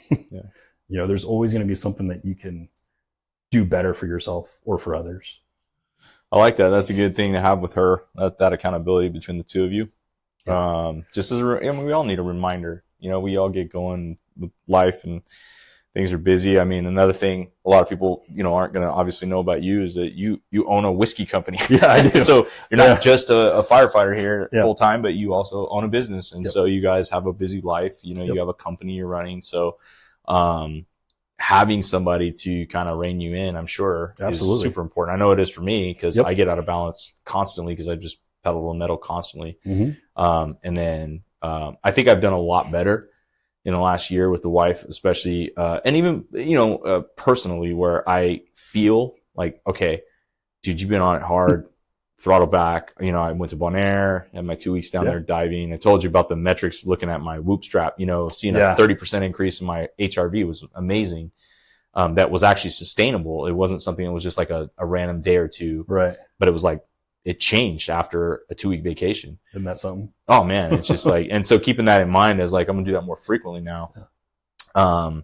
Yeah. There's always going to be something that you can do better for yourself or for others. I like that. That's a good thing to have with her, that accountability between the two of you. Yeah. Just as we all need a reminder. We all get going with life and things are busy. I mean, another thing a lot of people, aren't going to obviously know about you is that you own a whiskey company. Yeah, I do. So you're not just a firefighter here full time, but you also own a business. And so you guys have a busy life. You have a company you're running. So, having somebody to kind of rein you in, I'm sure, is super important. I know it is for me, because I get out of balance constantly, because I just pedal the metal constantly. Mm-hmm. And then I think I've done a lot better in the last year with the wife, especially, and even, personally, where I feel like, okay, dude, you've been on it hard, throttle back. I went to Bonaire, had my 2 weeks down there diving. I told you about the metrics, looking at my whoop strap, seeing a 30% increase in my HRV was amazing. That was actually sustainable. It wasn't something that was just like a random day or two. Right. But it was like, it changed after a 2-week vacation. Isn't that something? Oh man. It's just like, and so keeping that in mind as like, I'm going to do that more frequently now. Yeah.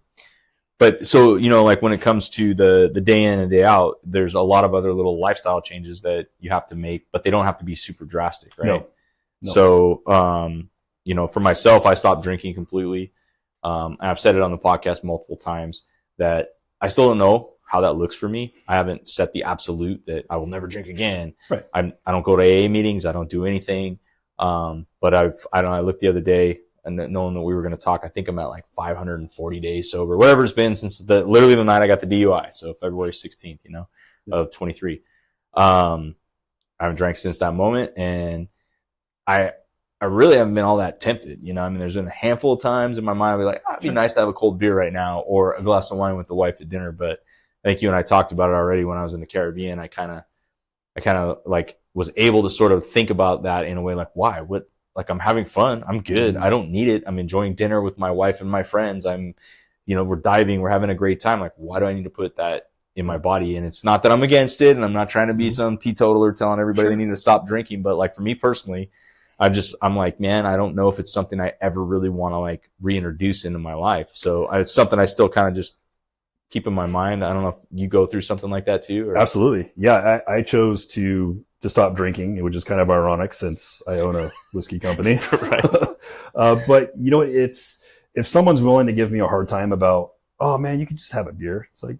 But so, like when it comes to the day in and day out, there's a lot of other little lifestyle changes that you have to make, but they don't have to be super drastic, right? No. So, for myself, I stopped drinking completely. I've said it on the podcast multiple times that I still don't know how that looks for me. I haven't set the absolute that I will never drink again. Right. I don't go to AA meetings. I don't do anything. But I looked the other day, and knowing that we were going to talk, I think I'm at like 540 days sober, whatever it's been since literally the night I got the DUI. So February 16th, of 23. I haven't drank since that moment. And I really haven't been all that tempted. There's been a handful of times in my mind I'd be like, it'd be nice to have a cold beer right now, or a glass of wine with the wife at dinner. But I think you and I talked about it already when I was in the Caribbean. I kind of like was able to sort of think about that in a way like, why? Like, I'm having fun. I'm good. I don't need it. I'm enjoying dinner with my wife and my friends. I'm, we're diving, we're having a great time. Like, why do I need to put that in my body? And it's not that I'm against it, and I'm not trying to be some teetotaler telling everybody they need to stop drinking. But like for me personally, I'm like, man, I don't know if it's something I ever really want to like reintroduce into my life. So it's something I still kind of just keep in my mind. I don't know if you go through something like that too. Or? Absolutely. Yeah. I chose to stop drinking, which is kind of ironic since I own a whiskey company. Right. But if someone's willing to give me a hard time about, oh man, you could just have a beer. It's like,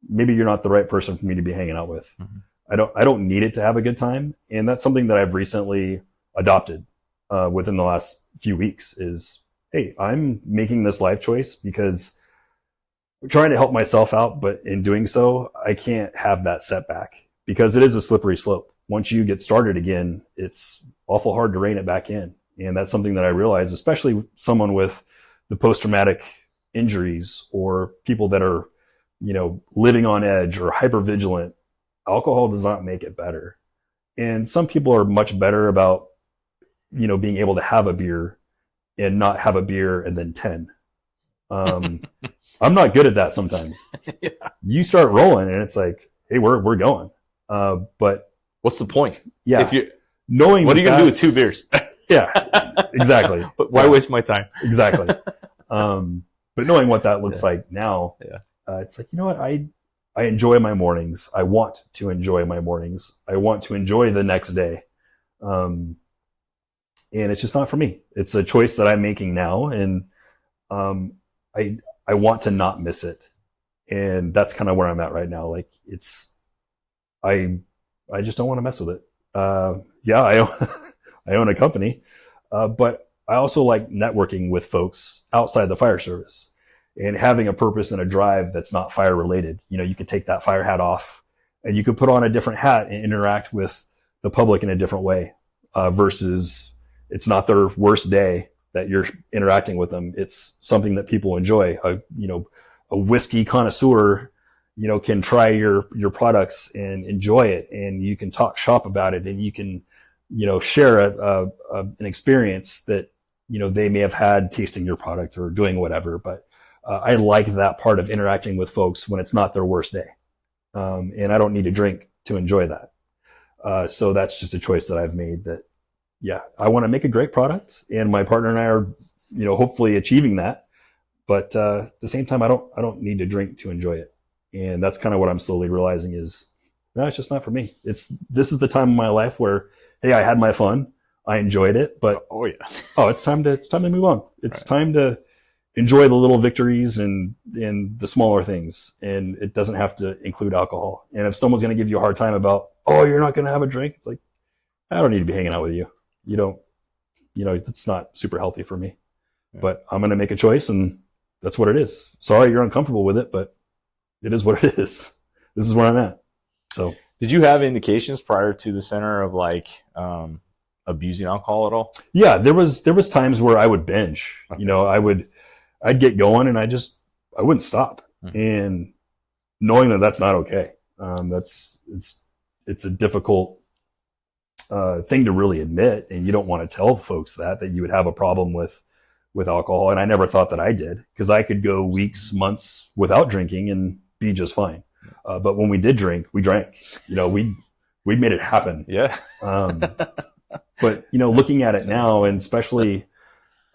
maybe you're not the right person for me to be hanging out with. Mm-hmm. I don't need it to have a good time. And that's something that I've recently adopted, within the last few weeks is, hey, I'm making this life choice because I'm trying to help myself out, but in doing so, I can't have that setback because it is a slippery slope. Once you get started again, it's awful hard to rein it back in. And that's something that I realize, especially someone with the post-traumatic injuries or people that are, living on edge or hypervigilant. Alcohol does not make it better. And some people are much better about, being able to have a beer and not have a beer and then 10. I'm not good at that sometimes. Yeah. You start rolling and it's like, hey, we're going. But what's the point? Yeah. If you knowing what are you going to do with 2 beers? Yeah, exactly. But why waste my time? Exactly. But knowing what that looks like now, it's like, you know what? I enjoy my mornings. I want to enjoy my mornings. I want to enjoy the next day. And it's just not for me. It's a choice that I'm making now. And, I want to not miss it. And that's kind of where I'm at right now. Like I just don't want to mess with it. I own a company. But I also like networking with folks outside the fire service and having a purpose and a drive that's not fire related. You could take that fire hat off and you could put on a different hat and interact with the public in a different way, versus it's not their worst day that you're interacting with them. It's something that people enjoy. A whiskey connoisseur, can try your products and enjoy it, and you can talk shop about it, and you can, share an experience that, they may have had tasting your product or doing whatever. But I like that part of interacting with folks when it's not their worst day. And I don't need to drink to enjoy that. So that's just a choice that I've made that, I want to make a great product, and my partner and I are, hopefully achieving that. But at the same time, I don't need to drink to enjoy it. And that's kind of what I'm slowly realizing is, no, it's just not for me. This is the time of my life where, hey, I had my fun. I enjoyed it, but it's time to move on. It's time to enjoy the little victories and the smaller things. And it doesn't have to include alcohol. And if someone's going to give you a hard time about, oh, you're not going to have a drink, it's like, I don't need to be hanging out with you. It's not super healthy for me. Yeah. But I'm going to make a choice, and that's what it is. Sorry you're uncomfortable with it, but it is what it is. This is where I'm at. So, did you have indications prior to the center of like abusing alcohol at all? Yeah, there was times where I would binge. Okay. I'd get going and I wouldn't stop. Mm-hmm. And knowing that that's not okay. It's a difficult thing to really admit, and you don't want to tell folks that you would have a problem with alcohol. And I never thought that I did, because I could go weeks, months without drinking and be just fine. But when we did drink, we drank. We made it happen. Yeah. But looking at it now, and especially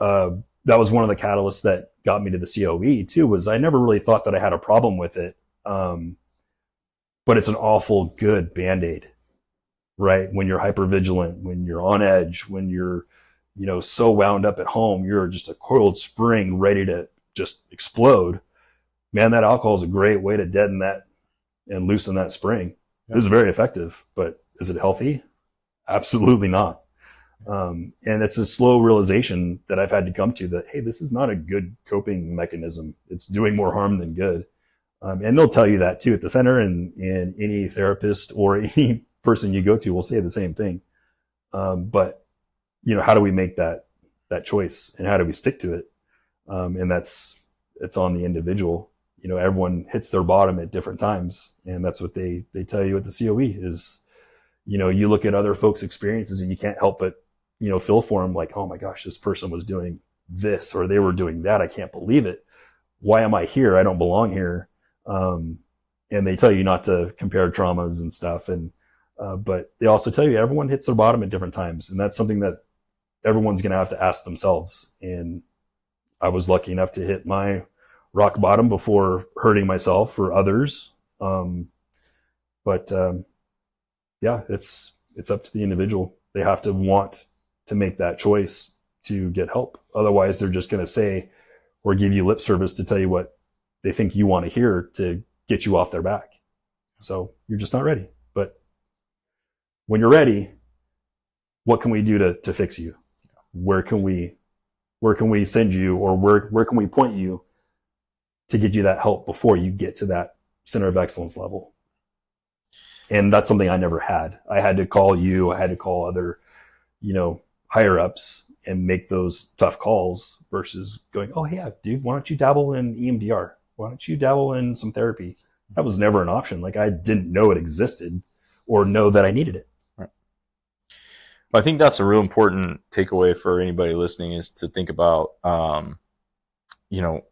that was one of the catalysts that got me to the COE too, was I never really thought that I had a problem with it. But it's an awful good Band-Aid, right? When you're hypervigilant, when you're on edge, when you're, so wound up at home, you're just a coiled spring ready to just explode. Man, that alcohol is a great way to deaden that and loosen that spring. Yeah. It is very effective, but is it healthy? Absolutely not. And it's a slow realization that I've had to come to that, hey, this is not a good coping mechanism. It's doing more harm than good. And they'll tell you that too at the center, and any therapist or any person you go to will say the same thing. But how do we make that choice, and how do we stick to it? And it's on the individual. Everyone hits their bottom at different times, and that's what they tell you at the COE is, you look at other folks' experiences and you can't help but, feel for them, like, oh my gosh, this person was doing this or they were doing that. I can't believe it. why am I here? I don't belong here. And they tell you not to compare traumas and stuff. And, but they also tell you everyone hits their bottom at different times. And that's something that everyone's going to have to ask themselves. And I was lucky enough to hit my rock bottom before hurting myself or others. Yeah, it's up to the individual. They have to want to make that choice to get help. Otherwise, they're just going to say or give you lip service to tell you what they think you want to hear to get you off their back. So you're just not ready. But when you're ready, what can we do to fix you? Where can we send you, or where can we point you to get you that help before you get to that center of excellence level? And that's something I never had. I had to call you. I had to call other, higher ups and make those tough calls versus going, oh yeah, dude, why don't you dabble in EMDR? Why don't you dabble in some therapy? That was never an option. Like, I didn't know it existed or know that I needed it. Right. Well, I think that's a real important takeaway for anybody listening, is to think about, I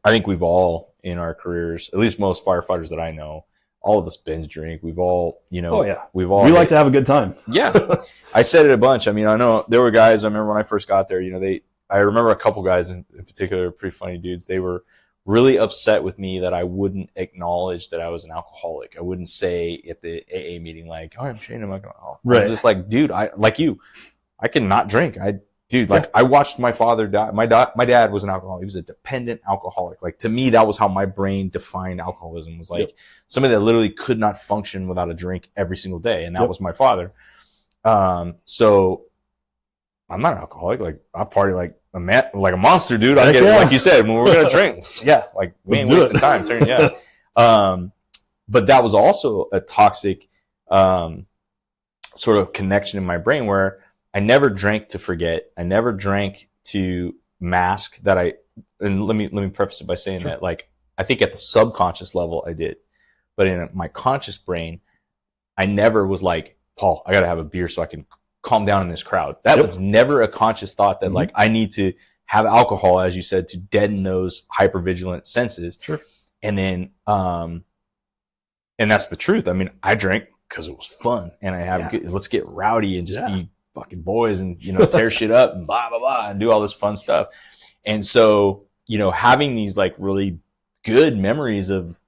think we've all in our careers, at least most firefighters that I know, all of us binge drink. We've all, oh yeah, we like to have a good time. Yeah. I said it a bunch. I mean, I know there were guys, I remember when I first got there, I remember a couple guys in particular, pretty funny dudes. They were really upset with me that I wouldn't acknowledge that I was an alcoholic. I wouldn't say at the AA meeting, like, oh, I'm Shane, I'm alcoholic. Right. I was just like, dude, I cannot drink. I watched my father die. My dad was an alcoholic. He was a dependent alcoholic. Like, to me, that was how my brain defined alcoholism, was like somebody that literally could not function without a drink every single day. And that was my father. So I'm not an alcoholic. Like, I party like a monster, dude. I get it. Like you said, when we're going to drink, like, we ain't wasting time. But that was also a toxic, sort of connection in my brain where I never drank to forget. I never drank to mask that and let me preface it by saying that, like, I think at the subconscious level I did, but in my conscious brain, I never was like, Paul, I got to have a beer so I can calm down in this crowd. That was never a conscious thought that like, I need to have alcohol, as you said, to deaden those hypervigilant senses. Sure. And then, and that's the truth. I mean, I drank because it was fun, and I have let's get rowdy and just be fucking boys and, tear shit up and blah, blah, blah, and do all this fun stuff. And so, having these like really good memories of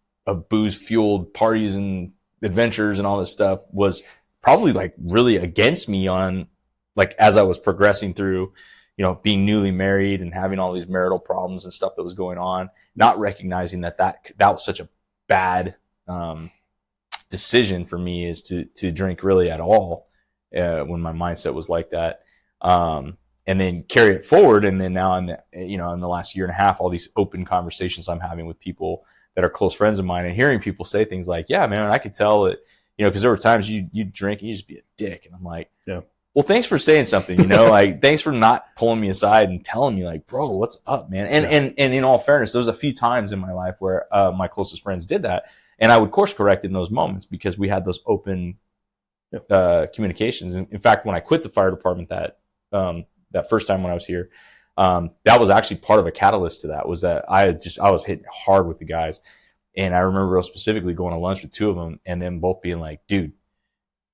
booze fueled parties and adventures and all this stuff was probably like really against me on, like, as I was progressing through, being newly married and having all these marital problems and stuff that was going on, not recognizing that was such a bad, decision for me, is to drink really at all, when my mindset was like that. And then carry it forward. And then now in the last year and a half, all these open conversations I'm having with people that are close friends of mine, and hearing people say things like, yeah, man, I could tell that, because there were times you drink and you just be a dick. And I'm like, well, thanks for saying something, like, thanks for not pulling me aside and telling me, like, bro, what's up, man? And in all fairness, there was a few times in my life where, my closest friends did that. And I would course correct in those moments because we had those open, communications. And in fact, when I quit the fire department that first time when I was here, that was actually part of a catalyst to that, was that I was hitting hard with the guys. And I remember real specifically going to lunch with two of them and then both being like, dude,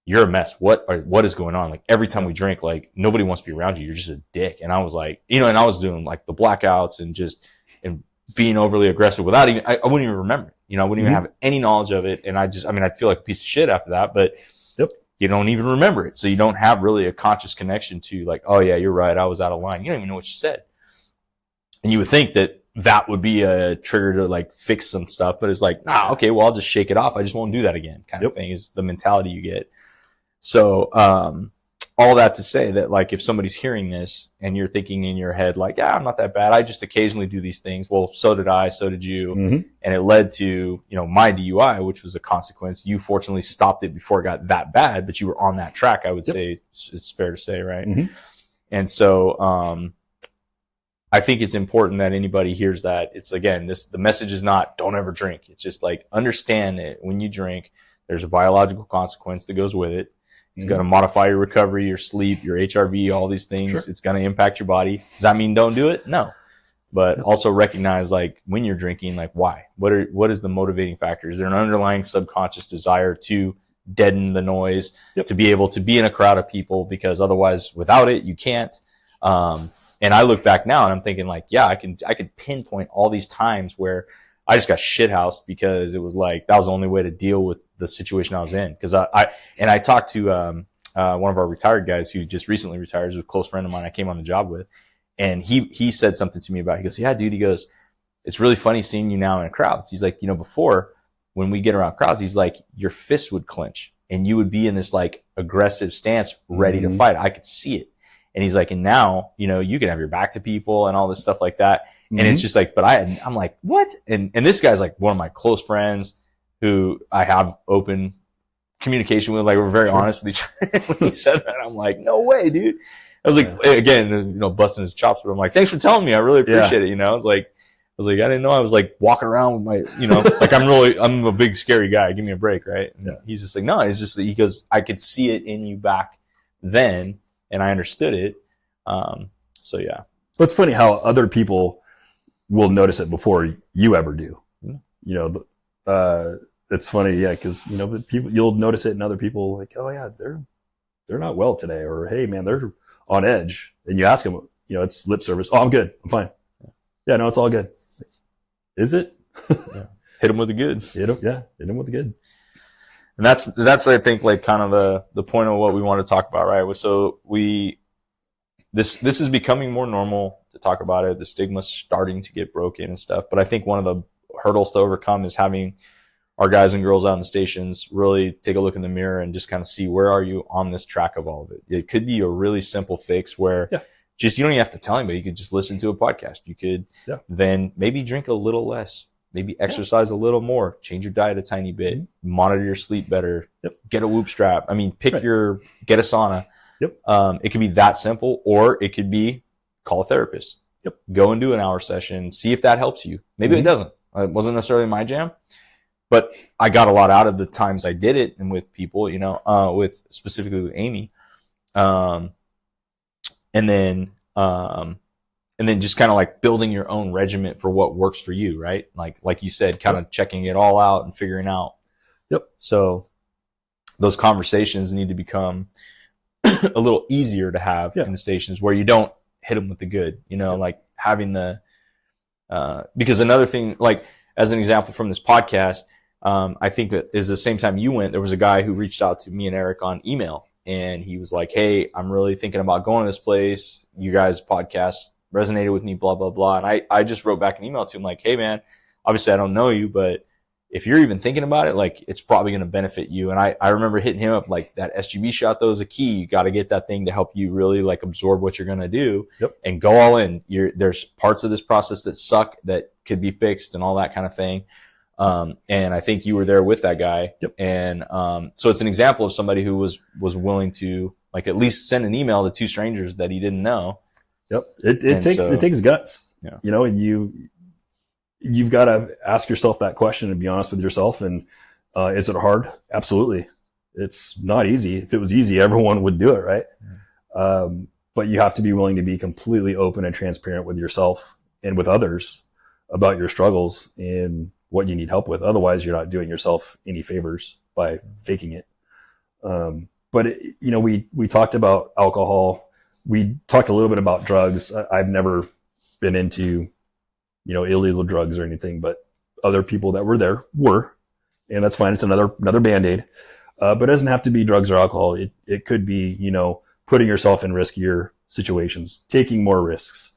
you're a mess. What is going on? Like, every time we drink, like, nobody wants to be around you. You're just a dick. And I was like, and I was doing like the blackouts and being overly aggressive without even, I wouldn't even remember it. I wouldn't even have any knowledge of it. And I'd feel like a piece of shit after that, but you don't even remember it. So you don't have really a conscious connection to, like, oh yeah, you're right, I was out of line. You don't even know what you said. And you would think that would be a trigger to like fix some stuff, but it's like, okay, well, I'll just shake it off. I just won't do that again, kind of thing, is the mentality you get. So, all that to say that, like, if somebody's hearing this and you're thinking in your head, like, yeah, I'm not that bad, I just occasionally do these things. Well, so did I, so did you. Mm-hmm. And it led to, my DUI, which was a consequence. You fortunately stopped it before it got that bad, but you were on that track, I would say. It's fair to say, right? Mm-hmm. And so, I think it's important that anybody hears that. It's, again, the message is not, don't ever drink. It's just like, understand that when you drink, there's a biological consequence that goes with it. It's going to modify your recovery, your sleep, your HRV, all these things. Sure. It's going to impact your body. Does that mean don't do it? No. but also recognize like when you're drinking, like why, what is the motivating factor? Is there an underlying subconscious desire to deaden the noise, to be able to be in a crowd of people, because otherwise without it, you can't. And I look back now and I'm thinking like, yeah, I could pinpoint all these times where I just got shithoused because it was like, that was the only way to deal with the situation I was in. Cause I talked to, one of our retired guys who just recently retired, who's a close friend of mine I came on the job with. And he said something to me about, he goes, yeah, dude, he goes, it's really funny seeing you now in crowds. He's like, before when we get around crowds, he's like, your fist would clench and you would be in this like aggressive stance, ready to fight. I could see it. And he's like, and now, you can have your back to people and all this stuff like that. And it's just like, but I'm like, what? And this guy's like one of my close friends who I have open communication with. Like, we're very honest with each other. When he said that, I'm like, no way, dude. I was like, again, busting his chops, but I'm like, thanks for telling me. I really appreciate it. I was like, I didn't know I was like walking around with my, like I'm a big scary guy. Give me a break. Right. And he's just like, no, it's just, he goes, I could see it in you back then. And I understood it. So yeah. Well, it's funny how other people will notice it before you ever do. It's funny. Yeah. Cause people, you'll notice it in other people like, oh yeah, they're not well today, or, hey man, they're on edge. And you ask them, it's lip service. Oh, I'm good. I'm fine. Yeah, no, it's all good. Is it? Yeah. Hit them with the good. Hit them with the good. And that's I think like kind of the point of what we want to talk about, right? So this is becoming more normal to talk about it. The stigma's starting to get broken and stuff. But I think one of the hurdles to overcome is having our guys and girls out in the stations really take a look in the mirror and just kind of see, where are you on this track of all of it? It could be a really simple fix where just, you don't even have to tell anybody. You could just listen to a podcast. You could then maybe drink a little less, maybe exercise a little more, change your diet a tiny bit, monitor your sleep better, get a whoop strap. I mean, get a sauna. It could be that simple, or it could be call a therapist. Go and do an hour session, see if that helps you. Maybe it doesn't. It wasn't necessarily my jam, but I got a lot out of the times I did it, and with people, specifically with Amy. And then just kind of like building your own regiment for what works for you, right? Like you said, kind of checking it all out and figuring out. So those conversations need to become a little easier to have in the stations, where you don't hit them with the good, like having because another thing, like as an example from this podcast, I think that is the same time you went, there was a guy who reached out to me and Eric on email. And he was like, hey, I'm really thinking about going to this place. You guys' podcast resonated with me, blah, blah, blah. And I just wrote back an email to him like, hey man, obviously I don't know you, but if you're even thinking about it, like, it's probably going to benefit you. And I remember hitting him up like, that SGB shot though is a key. You got to get that thing to help you really like absorb what you're going to do and go all in. There's parts of this process that suck that could be fixed and all that kind of thing. And I think you were there with that guy. And, so it's an example of somebody who was willing to like at least send an email to two strangers that he didn't know. It takes guts, and you've got to ask yourself that question and be honest with yourself. And, is it hard? Absolutely. It's not easy. If it was easy, everyone would do it. Right. But you have to be willing to be completely open and transparent with yourself and with others about your struggles and what you need help with. Otherwise, you're not doing yourself any favors by faking it. But we talked about alcohol. We talked a little bit about drugs. I've never been into, illegal drugs or anything, but other people that were there were, and that's fine. It's another Band-Aid. But it doesn't have to be drugs or alcohol. It could be, putting yourself in riskier situations, taking more risks.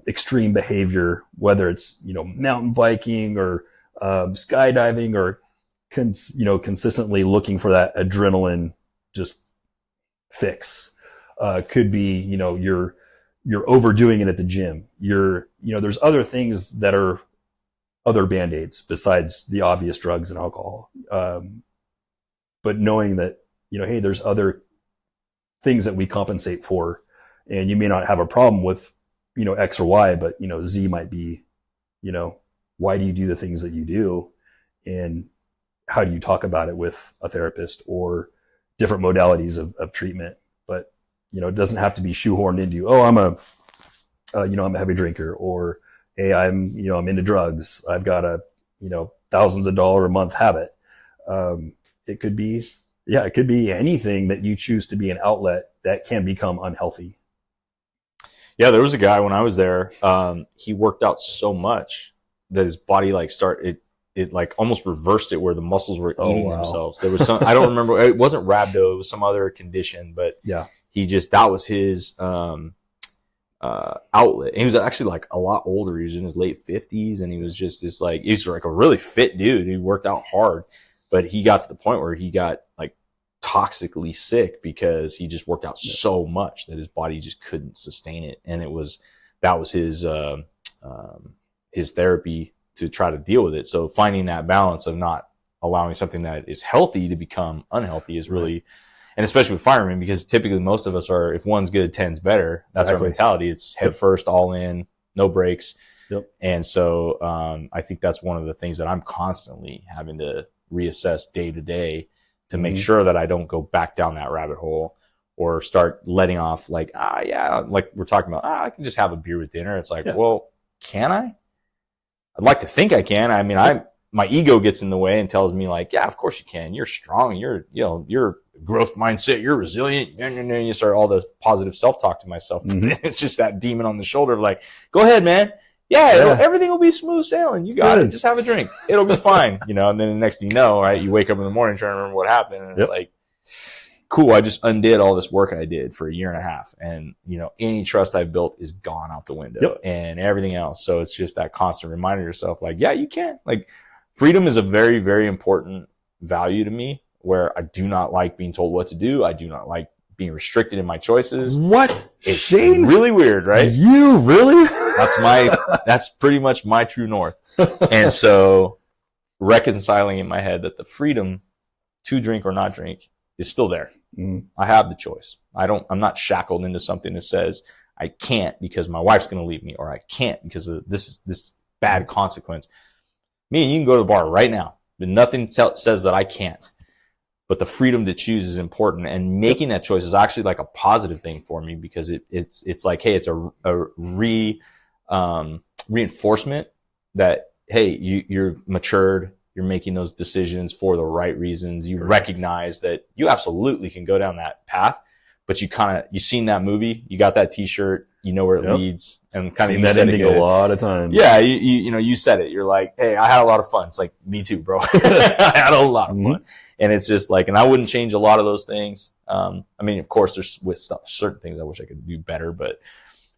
Extreme behavior, whether it's, mountain biking or, skydiving, or, consistently looking for that adrenaline just fix. Could be, you're overdoing it at the gym. There's other things that are other Band-Aids besides the obvious drugs and alcohol. But knowing that, hey, there's other things that we compensate for. And you may not have a problem with, X or Y, but, Z might be, why do you do the things that you do? And how do you talk about it with a therapist or different modalities of treatment? But, it doesn't have to be shoehorned into, oh, I'm a I'm a heavy drinker, or, hey, I'm into drugs. I've got a, thousands of dollar a month habit. It could be, it could be anything that you choose to be an outlet that can become unhealthy. Yeah, there was a guy when I was there. He worked out so much that his body it like almost reversed it, where the muscles were eating themselves. There was some, I don't remember. It wasn't rhabdo. It was some other condition, but yeah, that was his outlet. And he was actually like a lot older. He was in his late 50s, and he was just this he was like a really fit dude. He worked out hard, but he got to the point where he got like toxically sick because he just worked out so much that his body just couldn't sustain it. And that was his therapy to try to deal with it. So finding that balance of not allowing something that is healthy to become unhealthy is really, and especially with firemen, because typically most of us are, if one's good, 10's better. That's our mentality. It's head first, all in, no breaks. Yep. And so, I think that's one of the things that I'm constantly having to reassess day to day to make sure that I don't go back down that rabbit hole or start letting off like we're talking about, I can just have a beer with dinner. It's like, well, can I? I'd like to think I can. I mean, my ego gets in the way and tells me like, yeah, of course you can. You're strong. You're growth mindset. You're resilient. You start all the positive self-talk to myself. It's just that demon on the shoulder of like, go ahead, man. Yeah. Everything will be smooth sailing. You got it. Just have a drink. It'll be fine. And then the next thing you know, right, you wake up in the morning trying to remember what happened. And it's like, cool. I just undid all this work I did for a year and a half. And, any trust I've built is gone out the window and everything else. So it's just that constant reminder of yourself, like, yeah, you can. Like, freedom is a very, very important value to me, where I do not like being told what to do. I do not like being restricted in my choices. What? It's Shane? Really weird, right? You really? That's pretty much my true north. And so reconciling in my head that the freedom to drink or not drink is still there. I have the choice. I'm not shackled into something that says I can't because my wife's going to leave me, or I can't because of this bad consequence. Me and you can go to the bar right now, but nothing says that I can't. But the freedom to choose is important, and making that choice is actually like a positive thing for me, because it's like, hey, it's a reinforcement that, hey, you're matured. You're making those decisions for the right reasons. You recognize that you absolutely can go down that path, but you've seen that movie. You got that t-shirt, you know where it leads, and kind of that ending a lot of times. Yeah. You said it. You're like, hey, I had a lot of fun. It's like, me too, bro. I had a lot of fun. And it's just like, and I wouldn't change a lot of those things. I mean, of course there's certain things I wish I could do better, but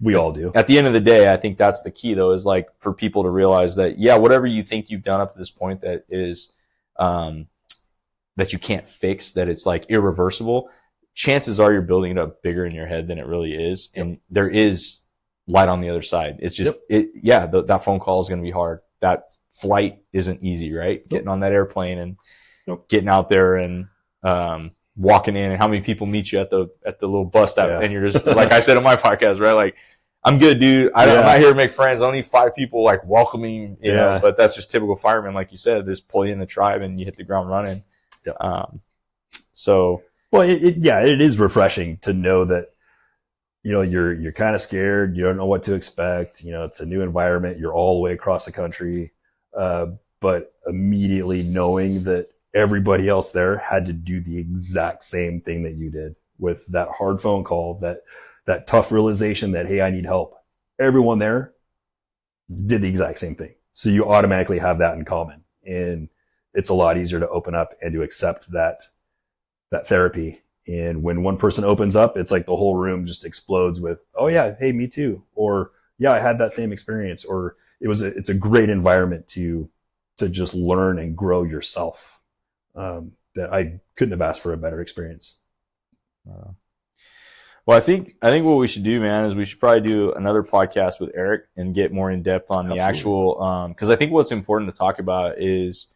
we all do. At the end of the day, I think that's the key, though, is like for people to realize that, whatever you think you've done up to this point that is, that you can't fix, that it's like irreversible, chances are you're building it up bigger in your head than it really is. And there is light on the other side. It's just, that phone call is going to be hard. That flight isn't easy, right? Getting on that airplane and getting out there and, walking in, and how many people meet you at the little bus stop, and you're just, like I said on my podcast, right? Like, I'm good, dude. I'm not here to make friends. I don't need 5 people like welcoming, you know, but that's just typical fireman. Like you said, just pull you in the tribe and you hit the ground running. Well, it is refreshing to know that, you're kind of scared. You don't know what to expect. It's a new environment. You're all the way across the country. But immediately knowing that everybody else there had to do the exact same thing that you did, with that hard phone call, that tough realization that, hey, I need help. Everyone there did the exact same thing. So you automatically have that in common. And it's a lot easier to open up and to accept that therapy. And when one person opens up, it's like the whole room just explodes with, oh yeah, hey, me too. Or yeah, I had that same experience. Or it's a great environment to just learn and grow yourself. That I couldn't have asked for a better experience. Well, I think what we should do, man, is we should probably do another podcast with Eric and get more in depth on the actual, cause I think what's important to talk about is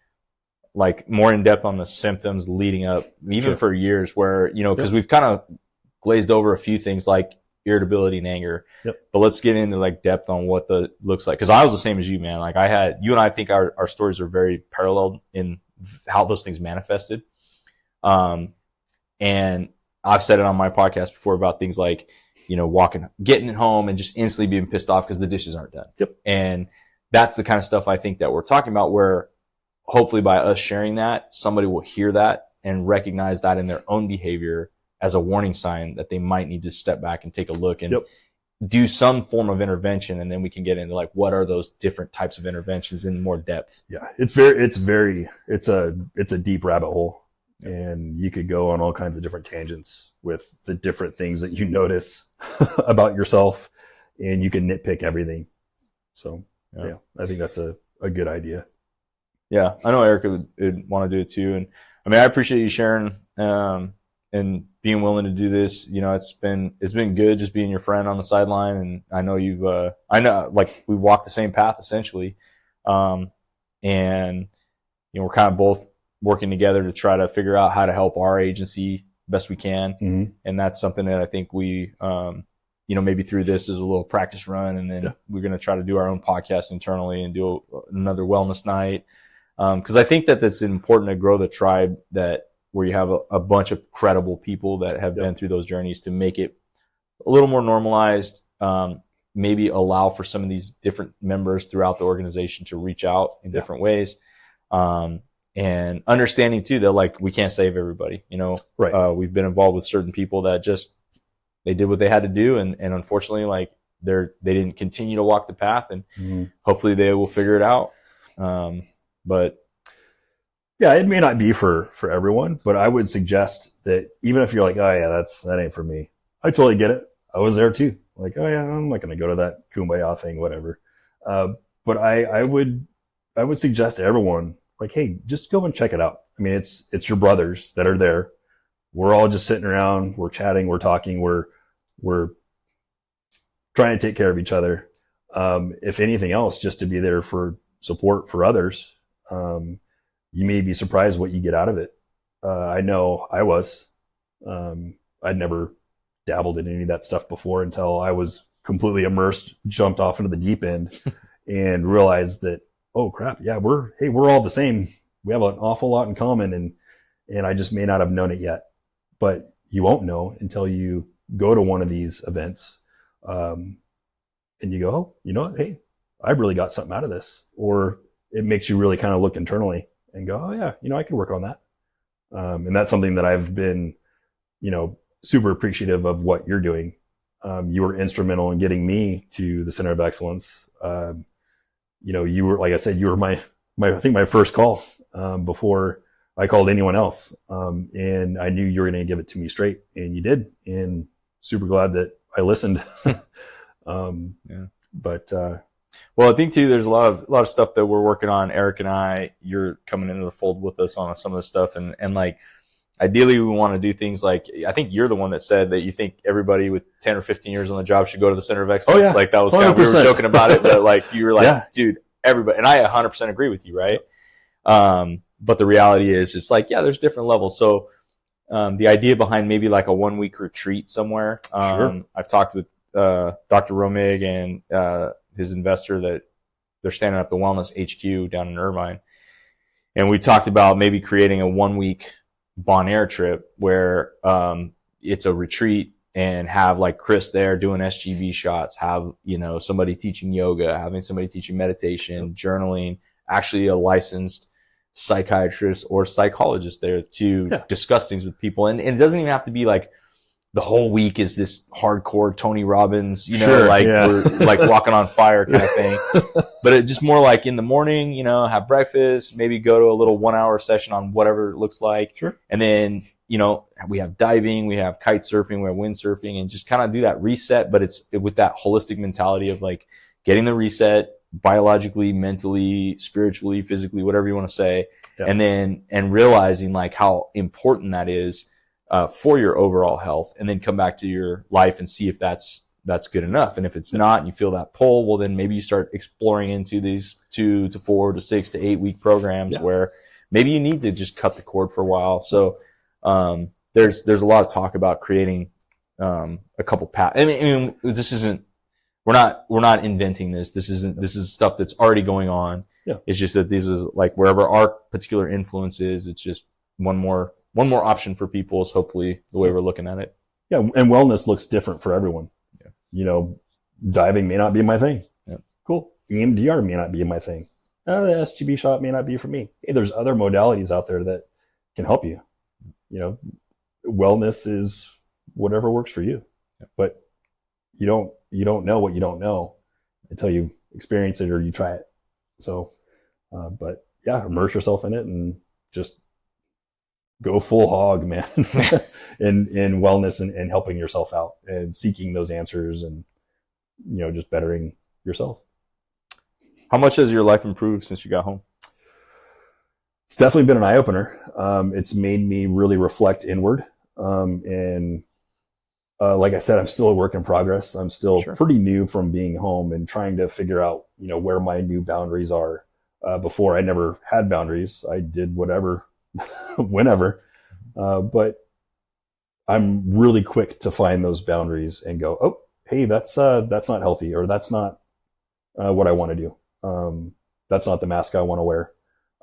like more in depth on the symptoms leading up, even for years, where, cause we've kind of glazed over a few things like irritability and anger, but let's get into like depth on what the looks like. Cause I was the same as you, man. Like you and I think our stories are very paralleled in how those things manifested. And I've said it on my podcast before about things like, getting home and just instantly being pissed off because the dishes aren't done. Yep. And that's the kind of stuff I think that we're talking about, where hopefully by us sharing that, somebody will hear that and recognize that in their own behavior as a warning sign that they might need to step back and take a look and do some form of intervention. And then we can get into like, what are those different types of interventions in more depth? Yeah. It's a deep rabbit hole, and you could go on all kinds of different tangents with the different things that you notice about yourself, and you can nitpick everything. So yeah, I think that's a good idea. Yeah. I know Erica would want to do it too. And I mean, I appreciate you sharing, and being willing to do this. It's been good just being your friend on the sideline. And I know like we walked the same path essentially. And, we're kind of both working together to try to figure out how to help our agency best we can. Mm-hmm. And that's something that I think we, maybe through this is a little practice run. And then we're going to try to do our own podcast internally and do another wellness night. Cause I think that that's important to grow the tribe where you have a bunch of credible people that have been through those journeys, to make it a little more normalized, maybe allow for some of these different members throughout the organization to reach out in different ways. And understanding too that like we can't save everybody, Right. We've been involved with certain people that they did what they had to do. And unfortunately, like they didn't continue to walk the path, and hopefully they will figure it out. But yeah, it may not be for everyone, but I would suggest that even if you're like, oh yeah, that ain't for me, I totally get it. I was there too. Like, oh yeah, I'm not going to go to that kumbaya thing, whatever. But I would suggest to everyone, like, hey, just go and check it out. I mean, it's your brothers that are there. We're all just sitting around, we're chatting, we're talking, we're trying to take care of each other. If anything else, just to be there for support for others. You may be surprised what you get out of it. I know I was. I'd never dabbled in any of that stuff before until I was completely immersed, jumped off into the deep end, and realized that, oh crap, yeah, we're all the same. We have an awful lot in common, and I just may not have known it yet. But you won't know until you go to one of these events, and you go, oh, you know what? Hey, I really got something out of this. Or it makes you really kind of look internally and go, oh yeah, I can work on that. And that's something that I've been, super appreciative of what you're doing. You were instrumental in getting me to the Center of Excellence. You were, like I said, you were my first call, before I called anyone else. And I knew you were going to give it to me straight, and you did. And super glad that I listened. But, well, I think too, there's a lot of stuff that we're working on. Eric and I, you're coming into the fold with us on some of the stuff. And like, ideally we want to do things like, I think you're the one that said that you think everybody with 10 or 15 years on the job should go to the Center of Excellence. Oh, yeah. Like that was kind of, we were joking about it, but like you were like, dude, everybody, and I 100% agree with you. Right. But the reality is it's like, yeah, there's different levels. So, the idea behind maybe like a 1 week retreat somewhere. I've talked with, Dr. Romig and, his investor that they're standing up the Wellness HQ down in Irvine. And we talked about maybe creating a 1 week Bonaire trip where, it's a retreat, and have like Chris there doing SGB shots, have, somebody teaching yoga, having somebody teaching meditation, journaling, actually a licensed psychiatrist or psychologist there to discuss things with people. And it doesn't even have to be like the whole week is this hardcore Tony Robbins, we're like walking on fire kind of thing. But it just more like in the morning, have breakfast, maybe go to a little 1 hour session on whatever it looks like. Sure. And then, we have diving, we have kite surfing, we have windsurfing, and just kind of do that reset. But it's with that holistic mentality of like getting the reset biologically, mentally, spiritually, physically, whatever you want to say. Yeah. And realizing like how important that is, for your overall health, and then come back to your life and see if that's good enough. And if it's not, and you feel that pull, well, then maybe you start exploring into these 2 to 4 to 6 to 8 week programs where maybe you need to just cut the cord for a while. So, there's a lot of talk about creating, a couple paths. I mean, this isn't, we're not inventing this. This is stuff that's already going on. Yeah. It's just that these is like wherever our particular influence is, it's just one more one more option for people is hopefully the way we're looking at it. Yeah. And wellness looks different for everyone. Yeah. You know, diving may not be my thing. Yeah. Cool. EMDR may not be my thing. The SGB shot may not be for me. Hey, there's other modalities out there that can help you. You know, wellness is whatever works for you. Yeah. But you don't know what you don't know until you experience it or you try it. So, but yeah, immerse yourself in it and just go full hog, man, in wellness and helping yourself out and seeking those answers and, you know, just bettering yourself. How much has your life improved since you got home? It's definitely been an eye opener. It's made me really reflect inward. And like I said, I'm still a work in progress. I'm still pretty new from being home and trying to figure out, you know, where my new boundaries are. Before I never had boundaries. I did whatever, whenever. But I'm really quick to find those boundaries and go, oh, hey, that's not healthy, or that's not what I want to do. That's not the mask I want to wear.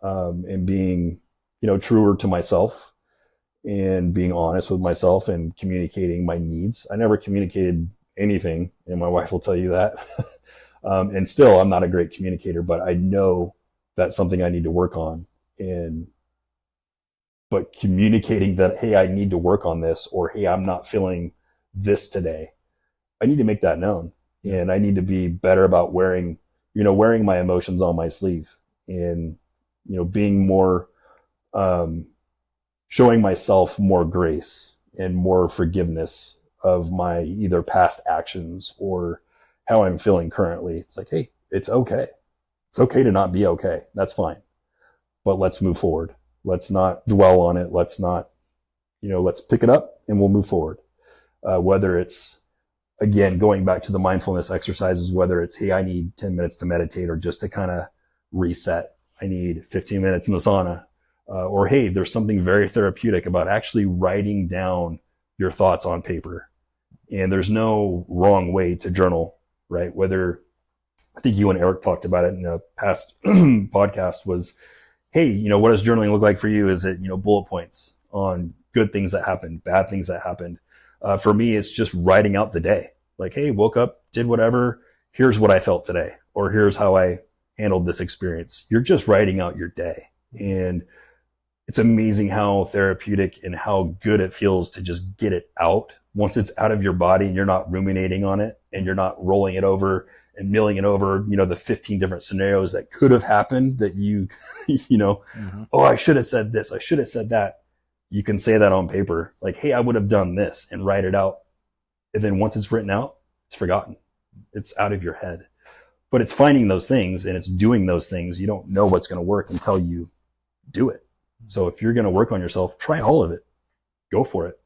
And being, you know, truer to myself and being honest with myself and communicating my needs. I never communicated anything, and my wife will tell you that. And still, I'm not a great communicator, but I know that's something I need to work on. But communicating that, hey, I need to work on this, or hey, I'm not feeling this today. I need to make that known, and I need to be better about wearing my emotions on my sleeve, and, you know, being more, showing myself more grace and more forgiveness of my either past actions or how I'm feeling currently. It's like, hey, it's okay. It's okay to not be okay. That's fine. But let's move forward. Let's not dwell on it. Let's not, you know, let's pick it up and we'll move forward. Whether it's, again, going back to the mindfulness exercises, whether it's, hey, I need 10 minutes to meditate, or just to kind of reset. I need 15 minutes in the sauna. Or, hey, there's something very therapeutic about actually writing down your thoughts on paper. And there's no wrong way to journal, right? Whether, I think you and Eric talked about it in a past podcast, was, hey, you know, what does journaling look like for you? Is it, you know, bullet points on good things that happened, bad things that happened? For me, it's just writing out the day. Like, hey, woke up, did whatever. Here's what I felt today, or here's how I handled this experience. You're just writing out your day. And it's amazing how therapeutic and how good it feels to just get it out. Once it's out of your body and you're not ruminating on it and you're not rolling it over and milling it over, you know, the 15 different scenarios that could have happened that you, you know, oh, I should have said this. I should have said that. You can say that on paper. Like, hey, I would have done this, and write it out. And then once it's written out, it's forgotten. It's out of your head. But it's finding those things and it's doing those things. You don't know what's going to work until you do it. So if you're going to work on yourself, try all of it. Go for it.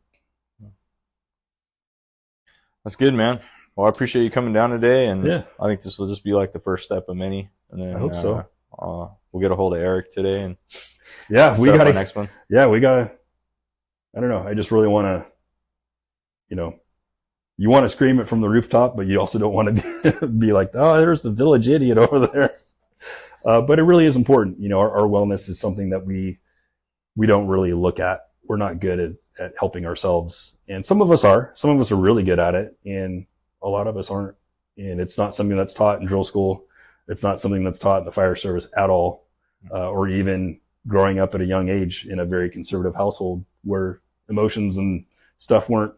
That's good, man. Well, I appreciate you coming down today, and yeah. I think this will just be like the first step of many. And then, I hope so. We'll get a hold of Eric today, and yeah, we got the next one. Yeah, we got to. I don't know. I just really want to, you know, you want to scream it from the rooftop, but you also don't want to be like, oh, there's the village idiot over there. But it really is important. You know, our wellness is something that we don't really look at. We're not good at helping ourselves. And some of us are. Some of us are really good at it, and a lot of us aren't. And it's not something that's taught in drill school. It's not something that's taught in the fire service at all, or even growing up at a young age in a very conservative household where emotions and stuff weren't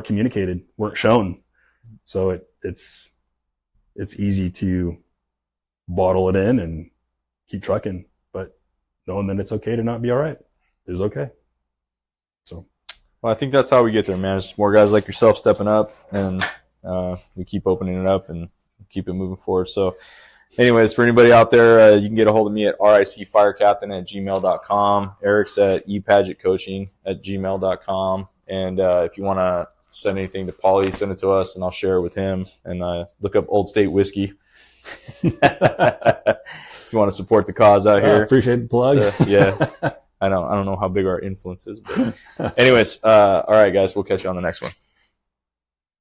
communicated, weren't shown. So it's easy to bottle it in and keep trucking, but knowing that it's okay to not be all right is okay. So, well, I think that's how we get there, man. It's more guys like yourself stepping up, and we keep opening it up and keep it moving forward. So anyways, for anybody out there, you can get a hold of me at ricfirecaptain@gmail.com. Eric's at epagetcoaching@gmail.com. And if you want to send anything to Paulie, send it to us, and I'll share it with him. And look up Old State Whiskey if you want to support the cause out here. Appreciate the plug. So, yeah. I don't know how big our influence is, but anyways, all right, guys, we'll catch you on the next one.